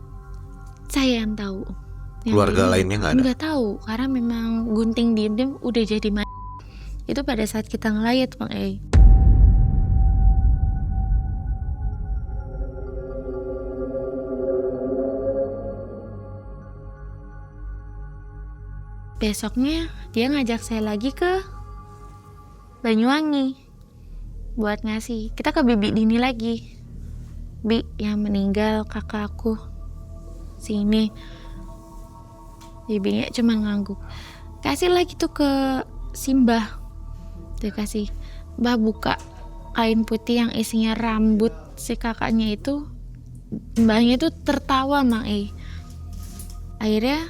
Saya yang tahu. Yang Keluarga lainnya lainnya nggak ada? nggak tahu karena memang gunting diem-diem udah jadi itu pada saat kita ngelayat Bang Ei. Besoknya dia ngajak saya lagi ke Banyuwangi buat ngasih. Kita ke Bibi Dini lagi. Bi yang meninggal kakak aku sini. Bibinya cuma ngangguk. Kasih lagi tuh ke Simbah. Dia kasih. Mbah buka kain putih yang isinya rambut si kakaknya itu. Mbahnya itu tertawa Mang E. Akhirnya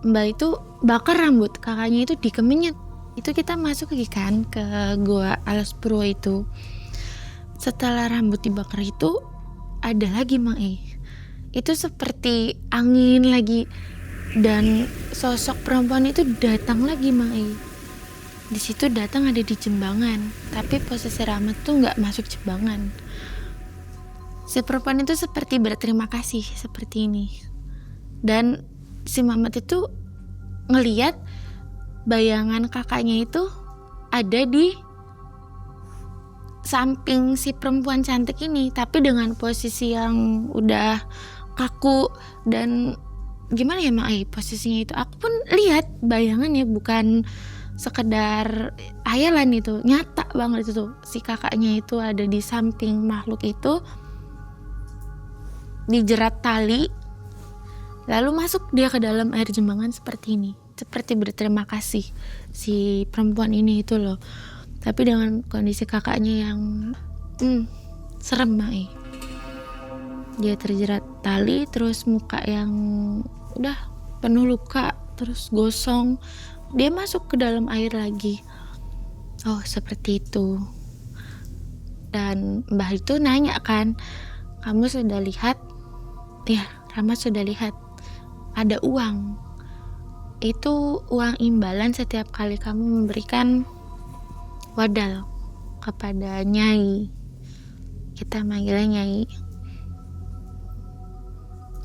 Mbah itu bakar rambut kakaknya itu dikemenyet. Itu kita masuk lagi kan ke gua Alas Purwo itu. Setelah rambut dibakar itu ada lagi Mang E. Itu seperti angin lagi dan sosok perempuan itu datang lagi Mang E. Di situ datang ada di Jembangan, tapi posisi Rahmat tuh nggak masuk Jembangan. Si perempuan itu seperti berterima kasih seperti ini. Dan si Mamat itu ngeliat bayangan kakaknya itu ada di samping si perempuan cantik ini, tapi dengan posisi yang udah kaku dan gimana ya Mak, posisinya itu aku pun lihat bayangannya, bukan sekedar hayalan, itu nyata banget. Itu tuh si kakaknya itu ada di samping makhluk itu, dijerat tali lalu masuk dia ke dalam air Jembangan seperti ini, seperti berterima kasih si perempuan ini itu loh. Tapi dengan kondisi kakaknya yang serem Mak. Dia terjerat tali, terus muka yang udah penuh luka, terus gosong. Dia masuk ke dalam air lagi. Oh seperti itu. Dan Mbah itu nanya kan, kamu sudah lihat? Ya, Rahmat sudah lihat. Ada uang. Itu uang imbalan setiap kali kamu memberikan wadal kepada Nyai. Kita manggilnya Nyai.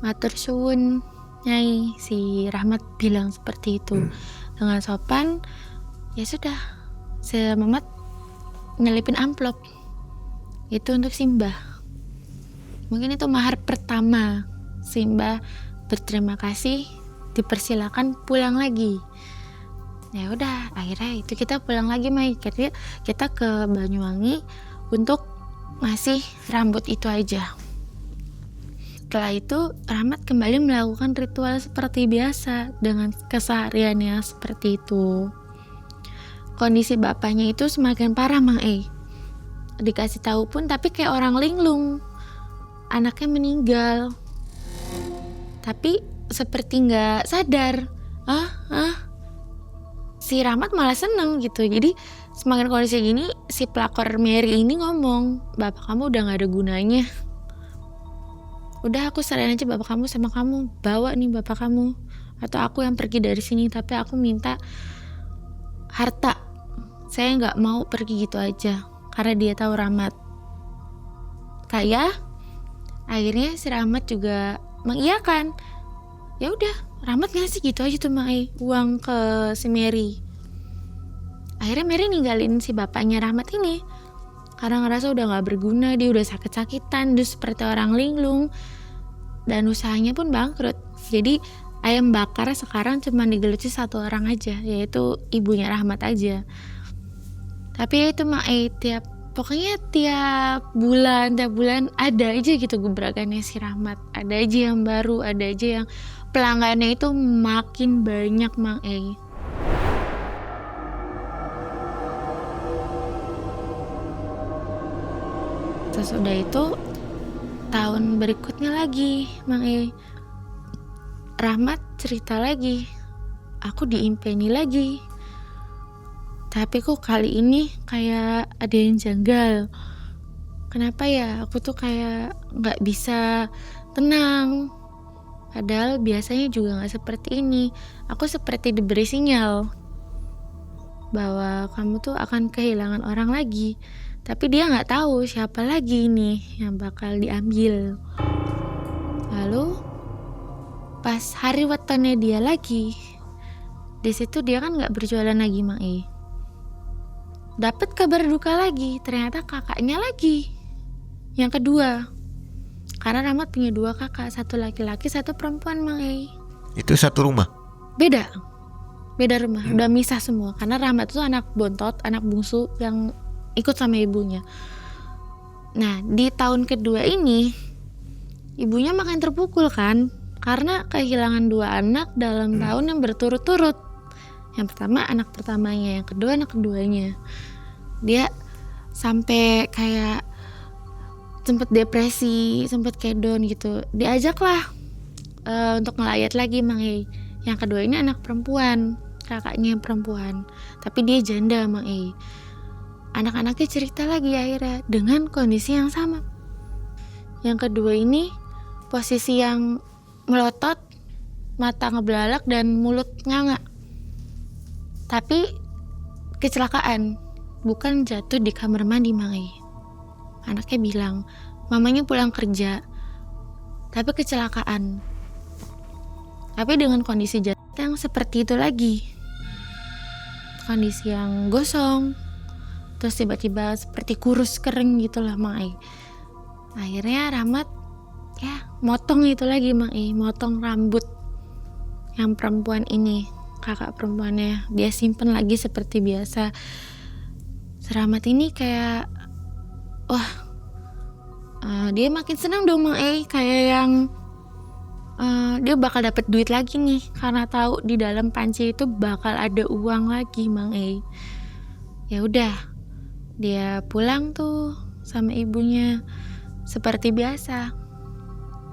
Matur suwun Nyai, si Rahmat bilang seperti itu. Dengan sopan, ya sudah, si Mamat nyelipin amplop. Itu untuk Simbah. Mungkin itu mahar pertama. Simbah berterima kasih, dipersilakan pulang lagi. Ya udah, akhirnya itu kita pulang lagi Mai. Kita ke Banyuwangi untuk ngasih rambut itu aja. Setelah itu Rahmat kembali melakukan ritual seperti biasa dengan kesehariannya seperti itu. Kondisi bapaknya itu semakin parah Mang E. Dikasih tahu pun tapi kayak orang linglung. Anaknya meninggal. Tapi seperti nggak sadar. Si Rahmat malah seneng gitu. Jadi semakin kondisi gini, si pelakor Mary ini ngomong, bapak kamu udah nggak ada gunanya. Udah aku serahin aja bapak kamu sama kamu, bawa nih bapak kamu, atau aku yang pergi dari sini, tapi aku minta harta. Saya nggak mau pergi gitu aja, karena dia tahu Rahmat kaya. Akhirnya si Rahmat juga mengiyakan. Ya udah, Rahmat ngasih gitu aja tuh Mai, uang ke si Mary. Akhirnya Mary ninggalin si bapaknya Rahmat ini karena ngerasa udah gak berguna, dia udah sakit-sakitan, dia seperti orang linglung, dan usahanya pun bangkrut. Jadi ayam bakar sekarang cuma digeluti satu orang aja, yaitu ibunya Rahmat aja. Tapi ya itu Mak, pokoknya tiap bulan ada aja gitu gebrakannya si Rahmat. Ada aja yang baru, ada aja yang pelanggannya itu makin banyak Mak. Sesudah itu tahun berikutnya lagi Mang Rahmat cerita lagi, aku diimpeni lagi, tapi kok kali ini kayak ada yang janggal. kenapa ya aku tuh kayak nggak bisa tenang. Padahal biasanya juga nggak seperti ini. Aku seperti diberi sinyal bahwa kamu tuh akan kehilangan orang lagi. Tapi dia nggak tahu siapa lagi nih yang bakal diambil. Lalu pas hari wetonnya dia lagi, di situ dia kan nggak berjualan lagi Mae. Dapat kabar duka lagi, ternyata kakaknya lagi yang kedua. Karena Rahmat punya 2 kakak, satu laki-laki, satu perempuan Mae. Itu satu rumah. Beda rumah, udah misah semua. Karena Rahmat itu anak bontot, anak bungsu yang ikut sama ibunya. Nah di tahun kedua ini ibunya makin terpukul kan, karena kehilangan 2 anak dalam tahun yang berturut-turut. Yang pertama anak pertamanya, yang kedua anak keduanya. Dia sampai kayak sempet depresi, sempet kedon gitu. Diajaklah untuk ngelayat lagi Mae. Yang kedua ini anak perempuan, kakaknya yang perempuan, tapi dia janda Mae. Anak-anaknya cerita lagi akhirnya dengan kondisi yang sama. Yang kedua ini posisi yang melotot, mata ngebelalak dan mulut nganga. Tapi kecelakaan, bukan jatuh di kamar mandi Mae. Anaknya bilang, mamanya pulang kerja, tapi kecelakaan. Tapi dengan kondisi jatuh yang seperti itu lagi. Kondisi yang gosong, terus tiba-tiba seperti kurus kering gitu lah Mae. Akhirnya Rahmat motong itu lagi Mae, motong rambut yang perempuan ini, kakak perempuannya. Dia simpen lagi seperti biasa. Rahmat ini kayak dia makin senang dong Mae, kayak yang dia bakal dapet duit lagi nih, karena tahu di dalam panci itu bakal ada uang lagi Mae. Ya udah, dia pulang tuh sama ibunya seperti biasa.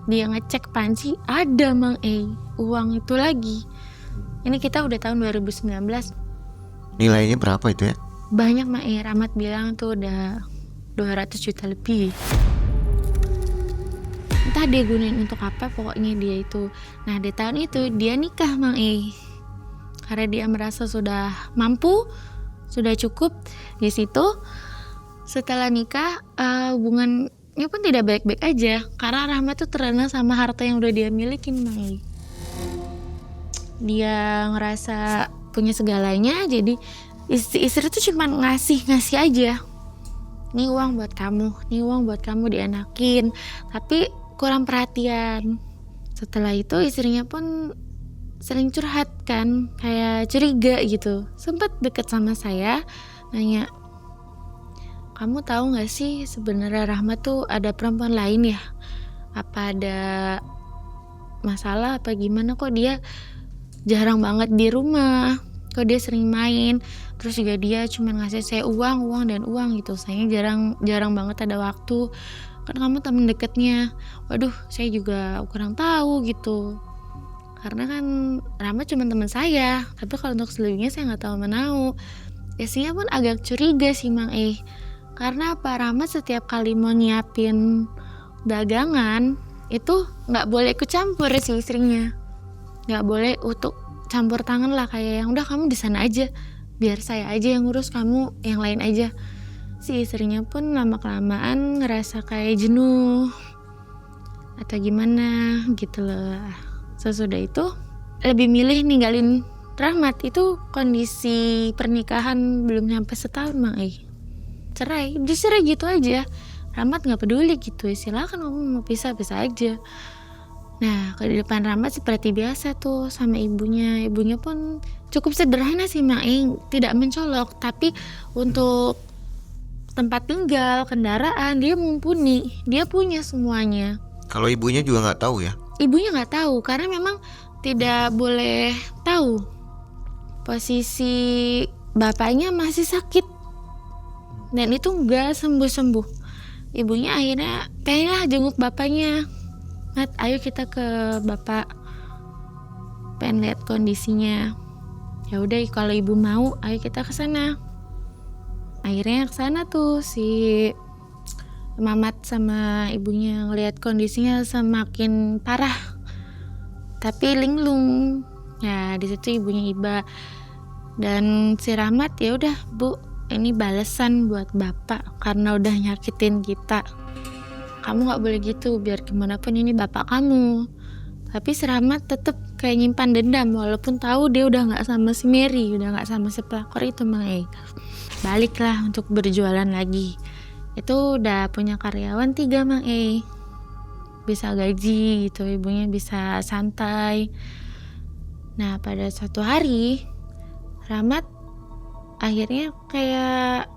Dia ngecek panci, ada Mae, uang itu lagi. Ini kita udah tahun 2019. Nilainya berapa itu ya? Banyak Mae, Rahmat bilang tuh udah 200 juta lebih. Entah dia gunain untuk apa, pokoknya dia itu. Nah di tahun itu dia nikah Mae, karena dia merasa sudah mampu, sudah cukup. Di situ setelah nikah hubungannya pun tidak baik-baik aja, karena Rahmat tuh terlena sama harta yang udah dia milikin Mae. Dia ngerasa punya segalanya, jadi istri tuh cuma ngasih aja. Nih uang buat kamu, nih uang buat kamu, dianakin, tapi kurang perhatian. Setelah itu istrinya pun sering curhat kan, kayak curiga gitu. Sempet deket sama saya, nanya, kamu tahu nggak sih sebenarnya Rahmat tuh ada perempuan lain ya? Apa ada masalah apa gimana, kok dia jarang banget di rumah, kok dia sering main, terus juga dia cuma ngasih saya uang gitu. Saya jarang banget ada waktu, kan kamu temen deketnya. Waduh, saya juga kurang tahu gitu, karena kan Rahmat cuma teman saya, tapi kalau untuk selebihnya saya nggak tahu menau. Istrinya pun agak curiga sih Mang karena apa, Rahmat setiap kali mau nyiapin dagangan itu nggak boleh ikut campur si istrinya, nggak boleh untuk campur tangan lah, kayak yang udah kamu di sana aja, biar saya aja yang ngurus, kamu yang lain aja. Si istrinya pun lama-kelamaan ngerasa kayak jenuh atau gimana gitu loh. Sesudah itu lebih milih ninggalin Rahmat. Itu kondisi pernikahan belum sampai setahun Mang cerai, dicerai gitu aja. Rahmat nggak peduli gitu, silakan kamu mau pisah aja. Nah kehidupan Rahmat seperti biasa tuh sama ibunya. Ibunya pun cukup sederhana sih Mang, tidak mencolok, tapi untuk tempat tinggal, kendaraan, dia mumpuni, dia punya semuanya. Kalau ibunya juga nggak tahu ya? Ibunya nggak tahu, karena memang tidak boleh tahu. Posisi bapaknya masih sakit dan itu nggak sembuh-sembuh. Ibunya akhirnya pengenlah jenguk bapaknya. Nat, ayo kita ke bapak, pengen lihat kondisinya. Ya udah, kalau ibu mau, ayo kita ke sana. Akhirnya ke sana tuh si Mamat sama ibunya ngelihat kondisinya semakin parah, tapi linglung. Ya di situ ibunya iba, dan si Rahmat, ya udah Bu, ini balasan buat bapak karena udah nyakitin kita. Kamu nggak boleh gitu, biar gimana pun ini bapak kamu. Tapi si Rahmat tetep kayak nyimpan dendam walaupun tahu dia udah nggak sama si Mary, udah nggak sama si pelakor itu Mang. Baliklah untuk berjualan lagi. Itu udah punya karyawan 3 Mang, bisa gaji gitu, ibunya bisa santai. Nah pada suatu hari Rahmat akhirnya kayak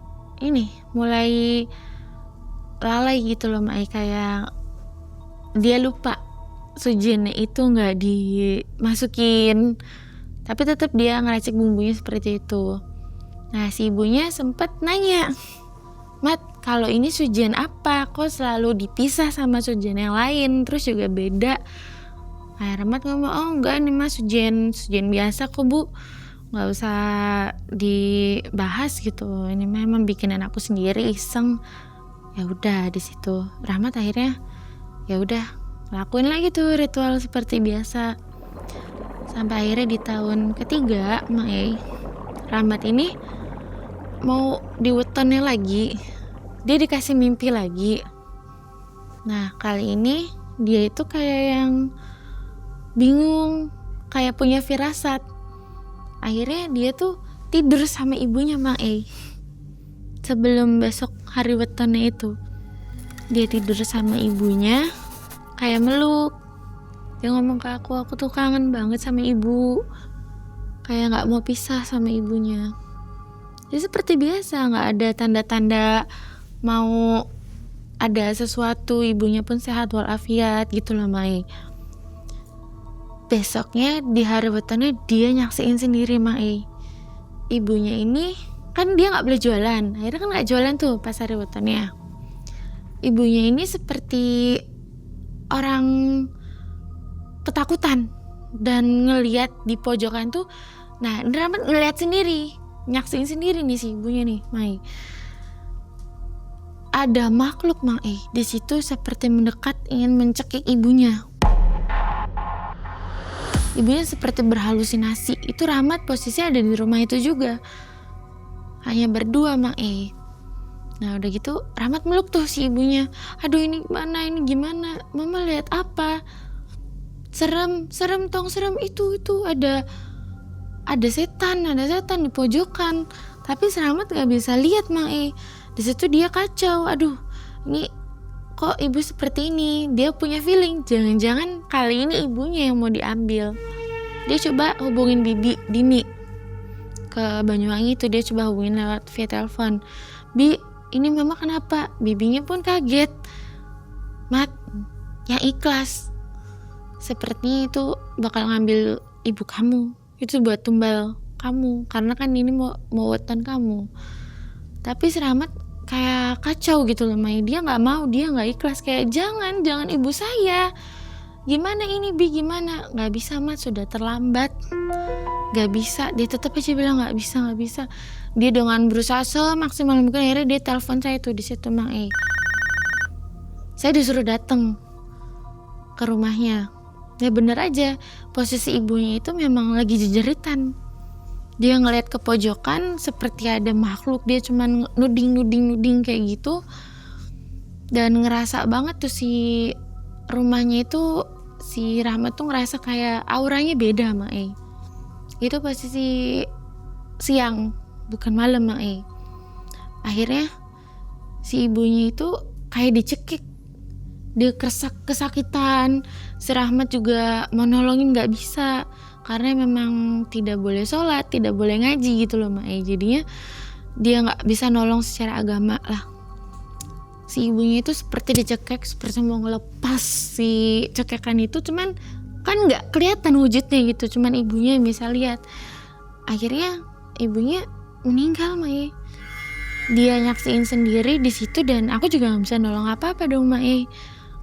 ini mulai lalai gitu loh Mang, kayak dia lupa sujiannya itu nggak dimasukin, tapi tetap dia ngeracik bumbunya seperti itu. Nah si ibunya sempet nanya, Mat, kalau ini sujian apa? Kok selalu dipisah sama sujian yang lain? Terus juga beda. Nah, Rahmat ngomong, oh enggak, ini mah sujian biasa kok Bu, nggak usah dibahas gitu. Ini memang bikinan aku sendiri iseng. Ya udah di situ Rahmat akhirnya ya udah lakuin lagi tuh ritual seperti biasa. Sampai akhirnya di tahun ketiga Rahmat ini mau diwetonnya lagi, dia dikasih mimpi lagi. Nah kali ini dia itu kayak yang bingung, kayak punya firasat. Akhirnya dia tuh tidur sama ibunya Mang. Sebelum besok hari wetonnya itu dia tidur sama ibunya, kayak meluk. Dia ngomong ke aku tuh kangen banget sama ibu, kayak gak mau pisah sama ibunya. Jadi seperti biasa, gak ada tanda-tanda mau ada sesuatu, ibunya pun sehat walafiat gitu loh Mai. Besoknya di hari wetonnya dia nyaksiin sendiri Mai, ibunya ini kan dia gak boleh jualan, akhirnya kan gak jualan tuh pas hari wetonnya. Ibunya ini seperti orang ketakutan dan ngelihat di pojokan tuh. Nah ini Rahmat ngelihat sendiri, nyaksiin sendiri nih si ibunya nih Mai, ada makhluk Mang di situ seperti mendekat ingin mencekik ibunya. Ibunya seperti berhalusinasi. Itu Rahmat posisi ada di rumah itu juga, hanya berdua Mang. Nah udah gitu Rahmat meluk tuh si ibunya. Aduh ini gimana, mama lihat apa? Serem tong, serem itu ada setan di pojokan. Tapi Rahmat gak bisa lihat Mang. Di situ dia kacau, aduh ini kok ibu seperti ini. Dia punya feeling jangan-jangan kali ini ibunya yang mau diambil. Dia coba hubungin bibi Dini ke Banyuwangi itu, dia coba hubungin lewat via telepon. Bi, ini mama kenapa? Bibinya pun kaget. Mat, yang ikhlas, sepertinya itu bakal ngambil ibu kamu, itu buat tumbal kamu, karena kan ini mau weton kamu. Tapi si Rahmat kayak kacau gitu loh Mai, dia nggak mau, dia nggak ikhlas, kayak jangan ibu saya, gimana ini Bi, gimana? Nggak bisa Mat, sudah terlambat, nggak bisa. Dia tetap aja bilang nggak bisa. Dia dengan berusaha semaksimal mungkin, akhirnya dia telepon saya tuh di situ Mang. Saya disuruh datang ke rumahnya. Ya bener aja, posisi ibunya itu memang lagi jejeritan. Dia ngeliat ke pojokan seperti ada makhluk, dia cuman nuding kayak gitu. Dan ngerasa banget tuh si rumahnya itu, si Rahmat tuh ngerasa kayak auranya beda Mae. Itu posisi siang, bukan malam Mae. Akhirnya si ibunya itu kayak dicekik, dia kesakitan. Si Rahmat juga mau nolongin gak bisa, karena memang tidak boleh sholat, tidak boleh ngaji gitu loh Mae. Jadinya dia gak bisa nolong secara agama lah. Si ibunya itu seperti dicekek, seperti mau ngelepas si cekekan itu, cuman kan gak kelihatan wujudnya gitu, cuman ibunya yang bisa lihat. Akhirnya ibunya meninggal Mae. Dia nyaksiin sendiri di situ, dan aku juga gak bisa nolong apa-apa dong Mae,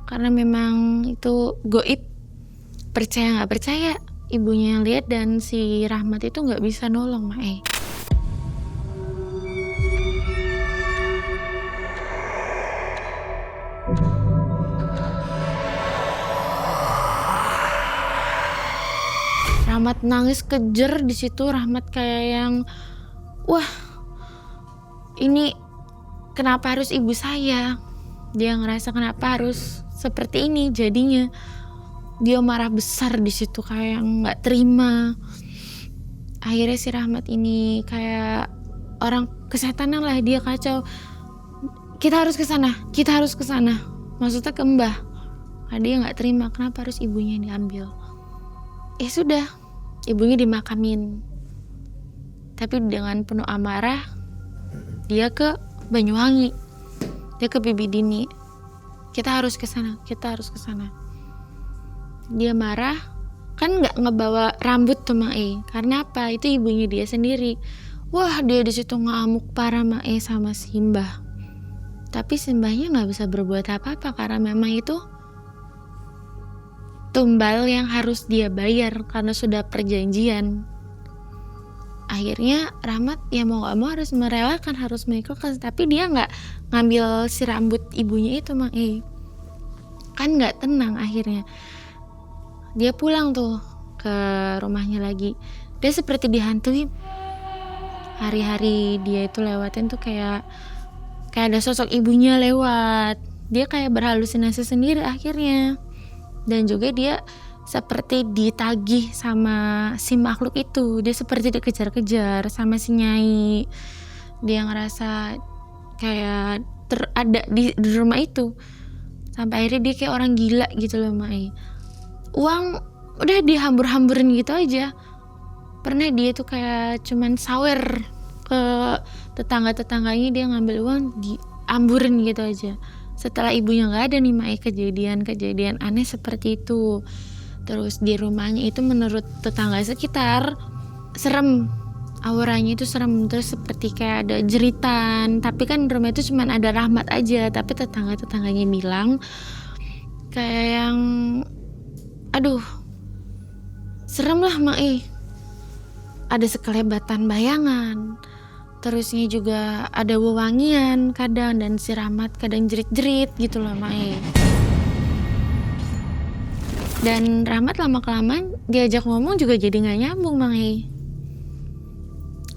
karena memang itu goib. Percaya gak percaya, ibunya yang lihat, dan si Rahmat itu gak bisa nolong Mae. Rahmat nangis kejer di situ. Rahmat kayak yang, wah ini kenapa harus ibu saya? Dia ngerasa kenapa harus seperti ini jadinya. Dia marah besar di situ kayak nggak terima. Akhirnya si Rahmat ini kayak orang kesetanan lah, dia kacau. Kita harus ke sana. Maksudnya ke Mbah. Nah, dia nggak terima kenapa harus ibunya yang diambil. Sudah, ibunya dimakamin. Tapi dengan penuh amarah dia ke Banyuwangi. Dia ke Bibi Dini. Kita harus ke sana. Dia marah, kan nggak ngebawa rambut tuh Mae. Karena apa? Itu ibunya dia sendiri. Wah, dia di situ ngamuk parah Mae sama si Mbah. Tapi si Mbahnya nggak bisa berbuat apa-apa karena memang itu tumbal yang harus dia bayar karena sudah perjanjian. Akhirnya Rahmat ya mau gak mau harus merelakan, harus mengikhlaskan. Tapi dia gak ngambil si rambut ibunya itu Mae. Kan gak tenang akhirnya. Dia pulang tuh ke rumahnya lagi. Dia seperti dihantui. Hari-hari dia itu lewatin tuh kayak ada sosok ibunya lewat. Dia kayak berhalusinasi sendiri akhirnya. Dan juga dia seperti ditagih sama si makhluk itu. Dia seperti dikejar-kejar sama si Nyai. Dia ngerasa kayak ada di rumah itu. Sampai akhirnya dia kayak orang gila gitu loh Mai. Uang udah dihambur-hamburin gitu aja. Pernah dia tuh kayak cuman sawer ke tetangga-tetangganya, dia ngambil uang diamburin gitu aja. Setelah ibunya gak ada nih Mai, kejadian aneh seperti itu. Terus di rumahnya itu menurut tetangga sekitar serem, auranya itu serem. Terus seperti kayak ada jeritan. Tapi kan rumah itu cuma ada Rahmat aja. Tapi tetangga-tetangganya bilang kayak yang aduh serem lah Mai. Ada sekelebatan bayangan. Terusnya juga ada wewangian kadang. Dan si Rahmat kadang jerit-jerit gitu loh Mai. Dan Rahmat lama-kelamaan diajak ngomong juga jadi gak nyambung Mai.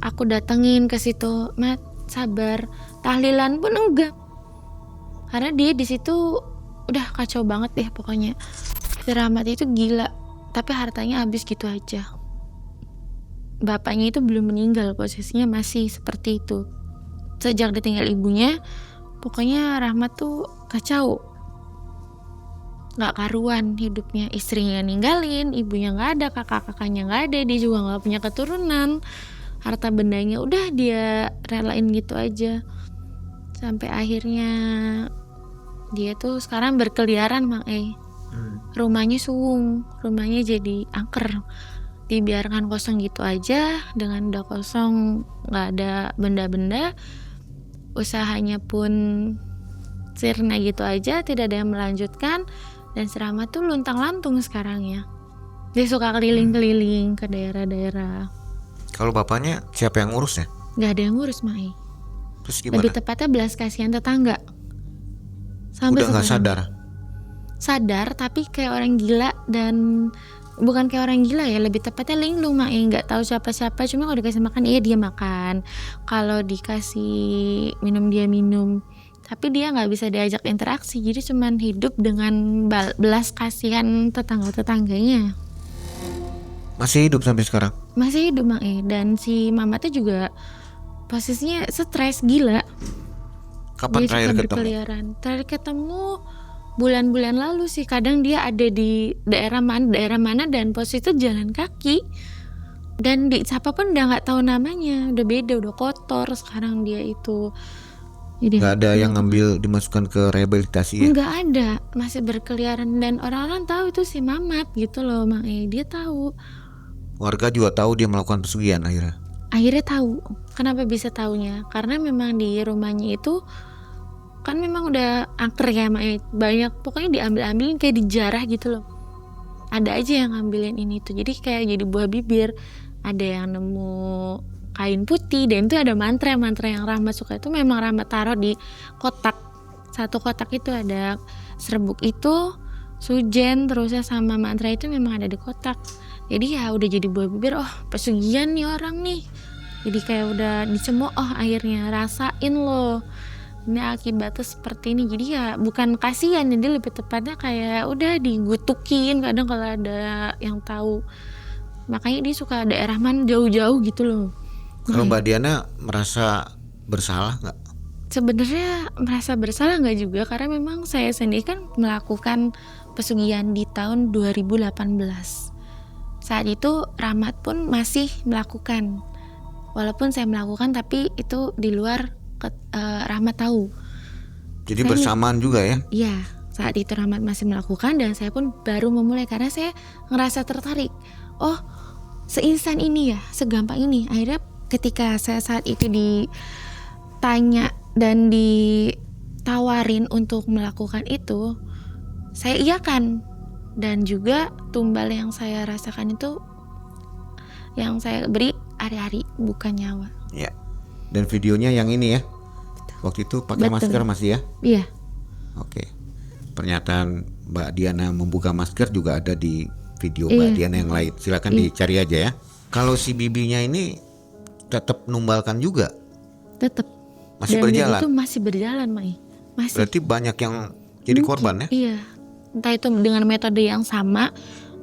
Aku datengin ke situ, Mat, sabar. Tahlilan pun enggak. Karena dia di situ udah kacau banget deh pokoknya. Si Rahmat itu gila, tapi hartanya habis gitu aja. Bapaknya itu belum meninggal, posisinya masih seperti itu. Sejak ditinggal ibunya, pokoknya Rahmat tuh kacau. Gak karuan hidupnya, istrinya ninggalin, ibunya gak ada, kakak-kakaknya gak ada, dia juga gak punya keturunan. Harta bendanya udah dia relain gitu aja. Sampai akhirnya dia tuh sekarang berkeliaran Mang Rumahnya suwung, rumahnya jadi angker. Dibiarkan kosong gitu aja, dengan udah kosong gak ada benda-benda. Usahanya pun sirna gitu aja, tidak ada yang melanjutkan. Dan si Rahmat tuh luntang-lantung sekarang ya. Dia suka keliling-keliling ke daerah-daerah. Kalau bapaknya siapa yang ngurusnya? Gak ada yang ngurus Mai. Terus gimana? Lebih tepatnya belas kasihan tetangga. Sampai udah gak sekarang. sadar? Sadar tapi kayak orang gila. Dan bukan kayak orang gila ya, lebih tepatnya linglung Mai. Gak tahu siapa-siapa, cuma kalau dikasih makan iya dia makan. Kalau dikasih minum dia minum. Tapi dia gak bisa diajak interaksi. Jadi cuman hidup dengan belas kasihan tetangga-tetangganya. Masih hidup sampai sekarang? Masih hidup Mae. Dan si Mamatnya juga posisinya stres gila. Kapan Dia terakhir suka ketemu? berkeliaran. Terakhir ketemu bulan-bulan lalu sih. Kadang dia ada di daerah mana dan posisi itu jalan kaki. Dan disapa pun udah gak tahu namanya. Udah beda, udah kotor sekarang dia itu. Jadi, Gak ada yang ngambil dimasukkan ke rehabilitasi ya? Nggak ada, masih berkeliaran. Dan orang-orang tahu itu si Mamat gitu loh Mae. Dia tahu. Warga juga tahu dia melakukan pesugihan akhirnya? Akhirnya tahu. Kenapa bisa taunya? Karena memang di rumahnya itu kan memang udah angker ya Mae. Banyak pokoknya diambil-ambilin kayak dijarah gitu loh. Ada aja yang ngambilin ini tuh. Jadi kayak jadi buah bibir. Ada yang nemu kain putih, dan itu ada mantra yang Rahmat suka. Itu memang Rahmat taruh di kotak. Satu kotak itu ada serbuk itu, sujen, terusnya sama mantra itu memang ada di kotak. Jadi ya udah jadi buah bibir, oh pesugihan nih orang nih. Jadi kayak udah dicemooh, oh akhirnya rasain loh. Ini akibatnya seperti ini. Jadi ya bukan kasihan, jadi lebih tepatnya kayak udah digutukin kadang kalau ada yang tahu. Makanya dia suka daerah mana jauh-jauh gitu loh. Kalau Mbak Diana merasa bersalah nggak? Sebenarnya merasa bersalah nggak juga, karena memang saya sendiri kan melakukan pesugihan di tahun 2018. Saat itu Rahmat pun masih melakukan. Walaupun saya melakukan tapi itu di luar Rahmat tahu. Jadi Saya- bersamaan juga ya? Iya, saat itu Rahmat masih melakukan dan saya pun baru memulai karena saya ngerasa tertarik. Oh, seinstan ini ya, segampang ini. Akhirnya ketika saya saat itu ditanya dan ditawarin untuk melakukan itu, saya iyakan. Dan juga tumbal yang saya rasakan itu yang saya beri hari-hari, bukan nyawa. Ya. Dan videonya yang ini ya? Waktu itu pakai Betul. masker masih ya? Iya, Oke. Pernyataan Mbak Diana membuka masker juga ada di video Iya. Mbak Diana yang lain. Silakan dicari aja ya. Kalau si bibinya ini tetap numbalkan juga, tetap. masih Dan berjalan. itu masih berjalan, Mai. Masih. Berarti banyak yang jadi korban ya? Iya. Entah itu dengan metode yang sama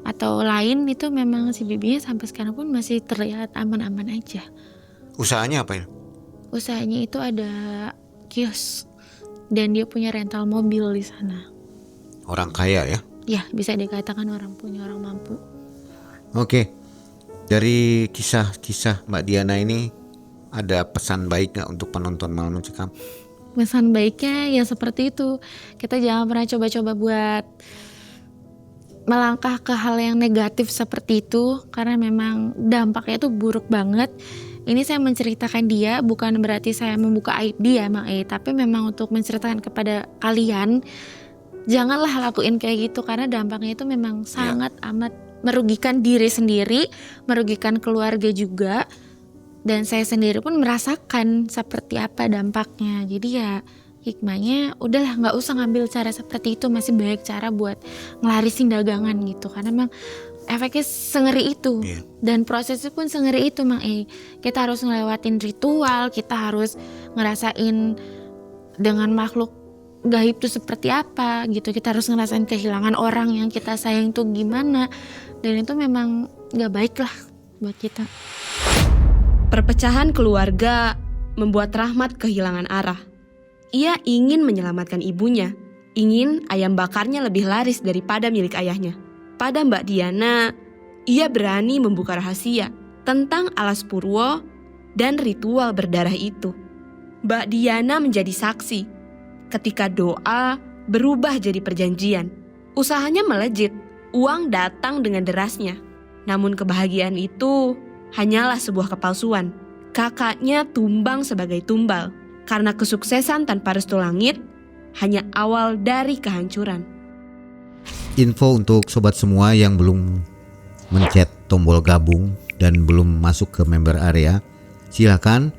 atau lain, itu memang si bibinya sampai sekarang pun masih terlihat aman-aman aja. Usahanya apa ya? Usahanya itu ada kios dan dia punya rental mobil di sana. Orang kaya ya? Ya, bisa dikatakan orang mampu. Oke. Dari kisah-kisah Mbak Diana ini ada pesan baik nggak untuk penonton Malam Mencekam? Pesan baiknya ya seperti itu. Kita jangan pernah coba-coba buat melangkah ke hal yang negatif seperti itu, karena memang dampaknya itu buruk banget. Ini saya menceritakan dia bukan berarti saya membuka aib dia, tapi memang untuk menceritakan kepada kalian, janganlah lakuin kayak gitu karena dampaknya itu memang sangat amat merugikan diri sendiri, merugikan keluarga juga. Dan saya sendiri pun merasakan seperti apa dampaknya. Jadi ya hikmahnya udahlah nggak usah ngambil cara seperti itu, masih banyak cara buat ngelarisin dagangan gitu. Karena memang efeknya sengeri itu. Iya. Dan prosesnya pun sengeri itu, Kita harus ngelewatin ritual, kita harus ngerasain dengan makhluk gaib itu seperti apa gitu. Kita harus ngerasain kehilangan orang yang kita sayang tuh gimana. Dan itu memang nggak baik lah buat kita. Perpecahan keluarga membuat Rahmat kehilangan arah. Ia ingin menyelamatkan ibunya, ingin ayam bakarnya lebih laris daripada milik ayahnya. Pada Mbak Diana, ia berani membuka rahasia tentang alas Purwo dan ritual berdarah itu. Mbak Diana menjadi saksi ketika doa berubah jadi perjanjian. Usahanya melejit, uang datang dengan derasnya. Namun kebahagiaan itu hanyalah sebuah kepalsuan. Kakaknya tumbang sebagai tumbal karena kesuksesan tanpa restu langit hanya awal dari kehancuran. Info untuk sobat semua yang belum mencet tombol gabung dan belum masuk ke member area, silakan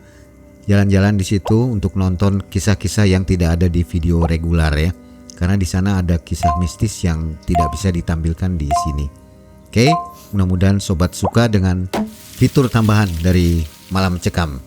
jalan-jalan di situ untuk nonton kisah-kisah yang tidak ada di video regular ya. Karena di sana ada kisah mistis yang tidak bisa ditampilkan di sini. Oke, mudah-mudahan sobat suka dengan fitur tambahan dari Malam Cekam.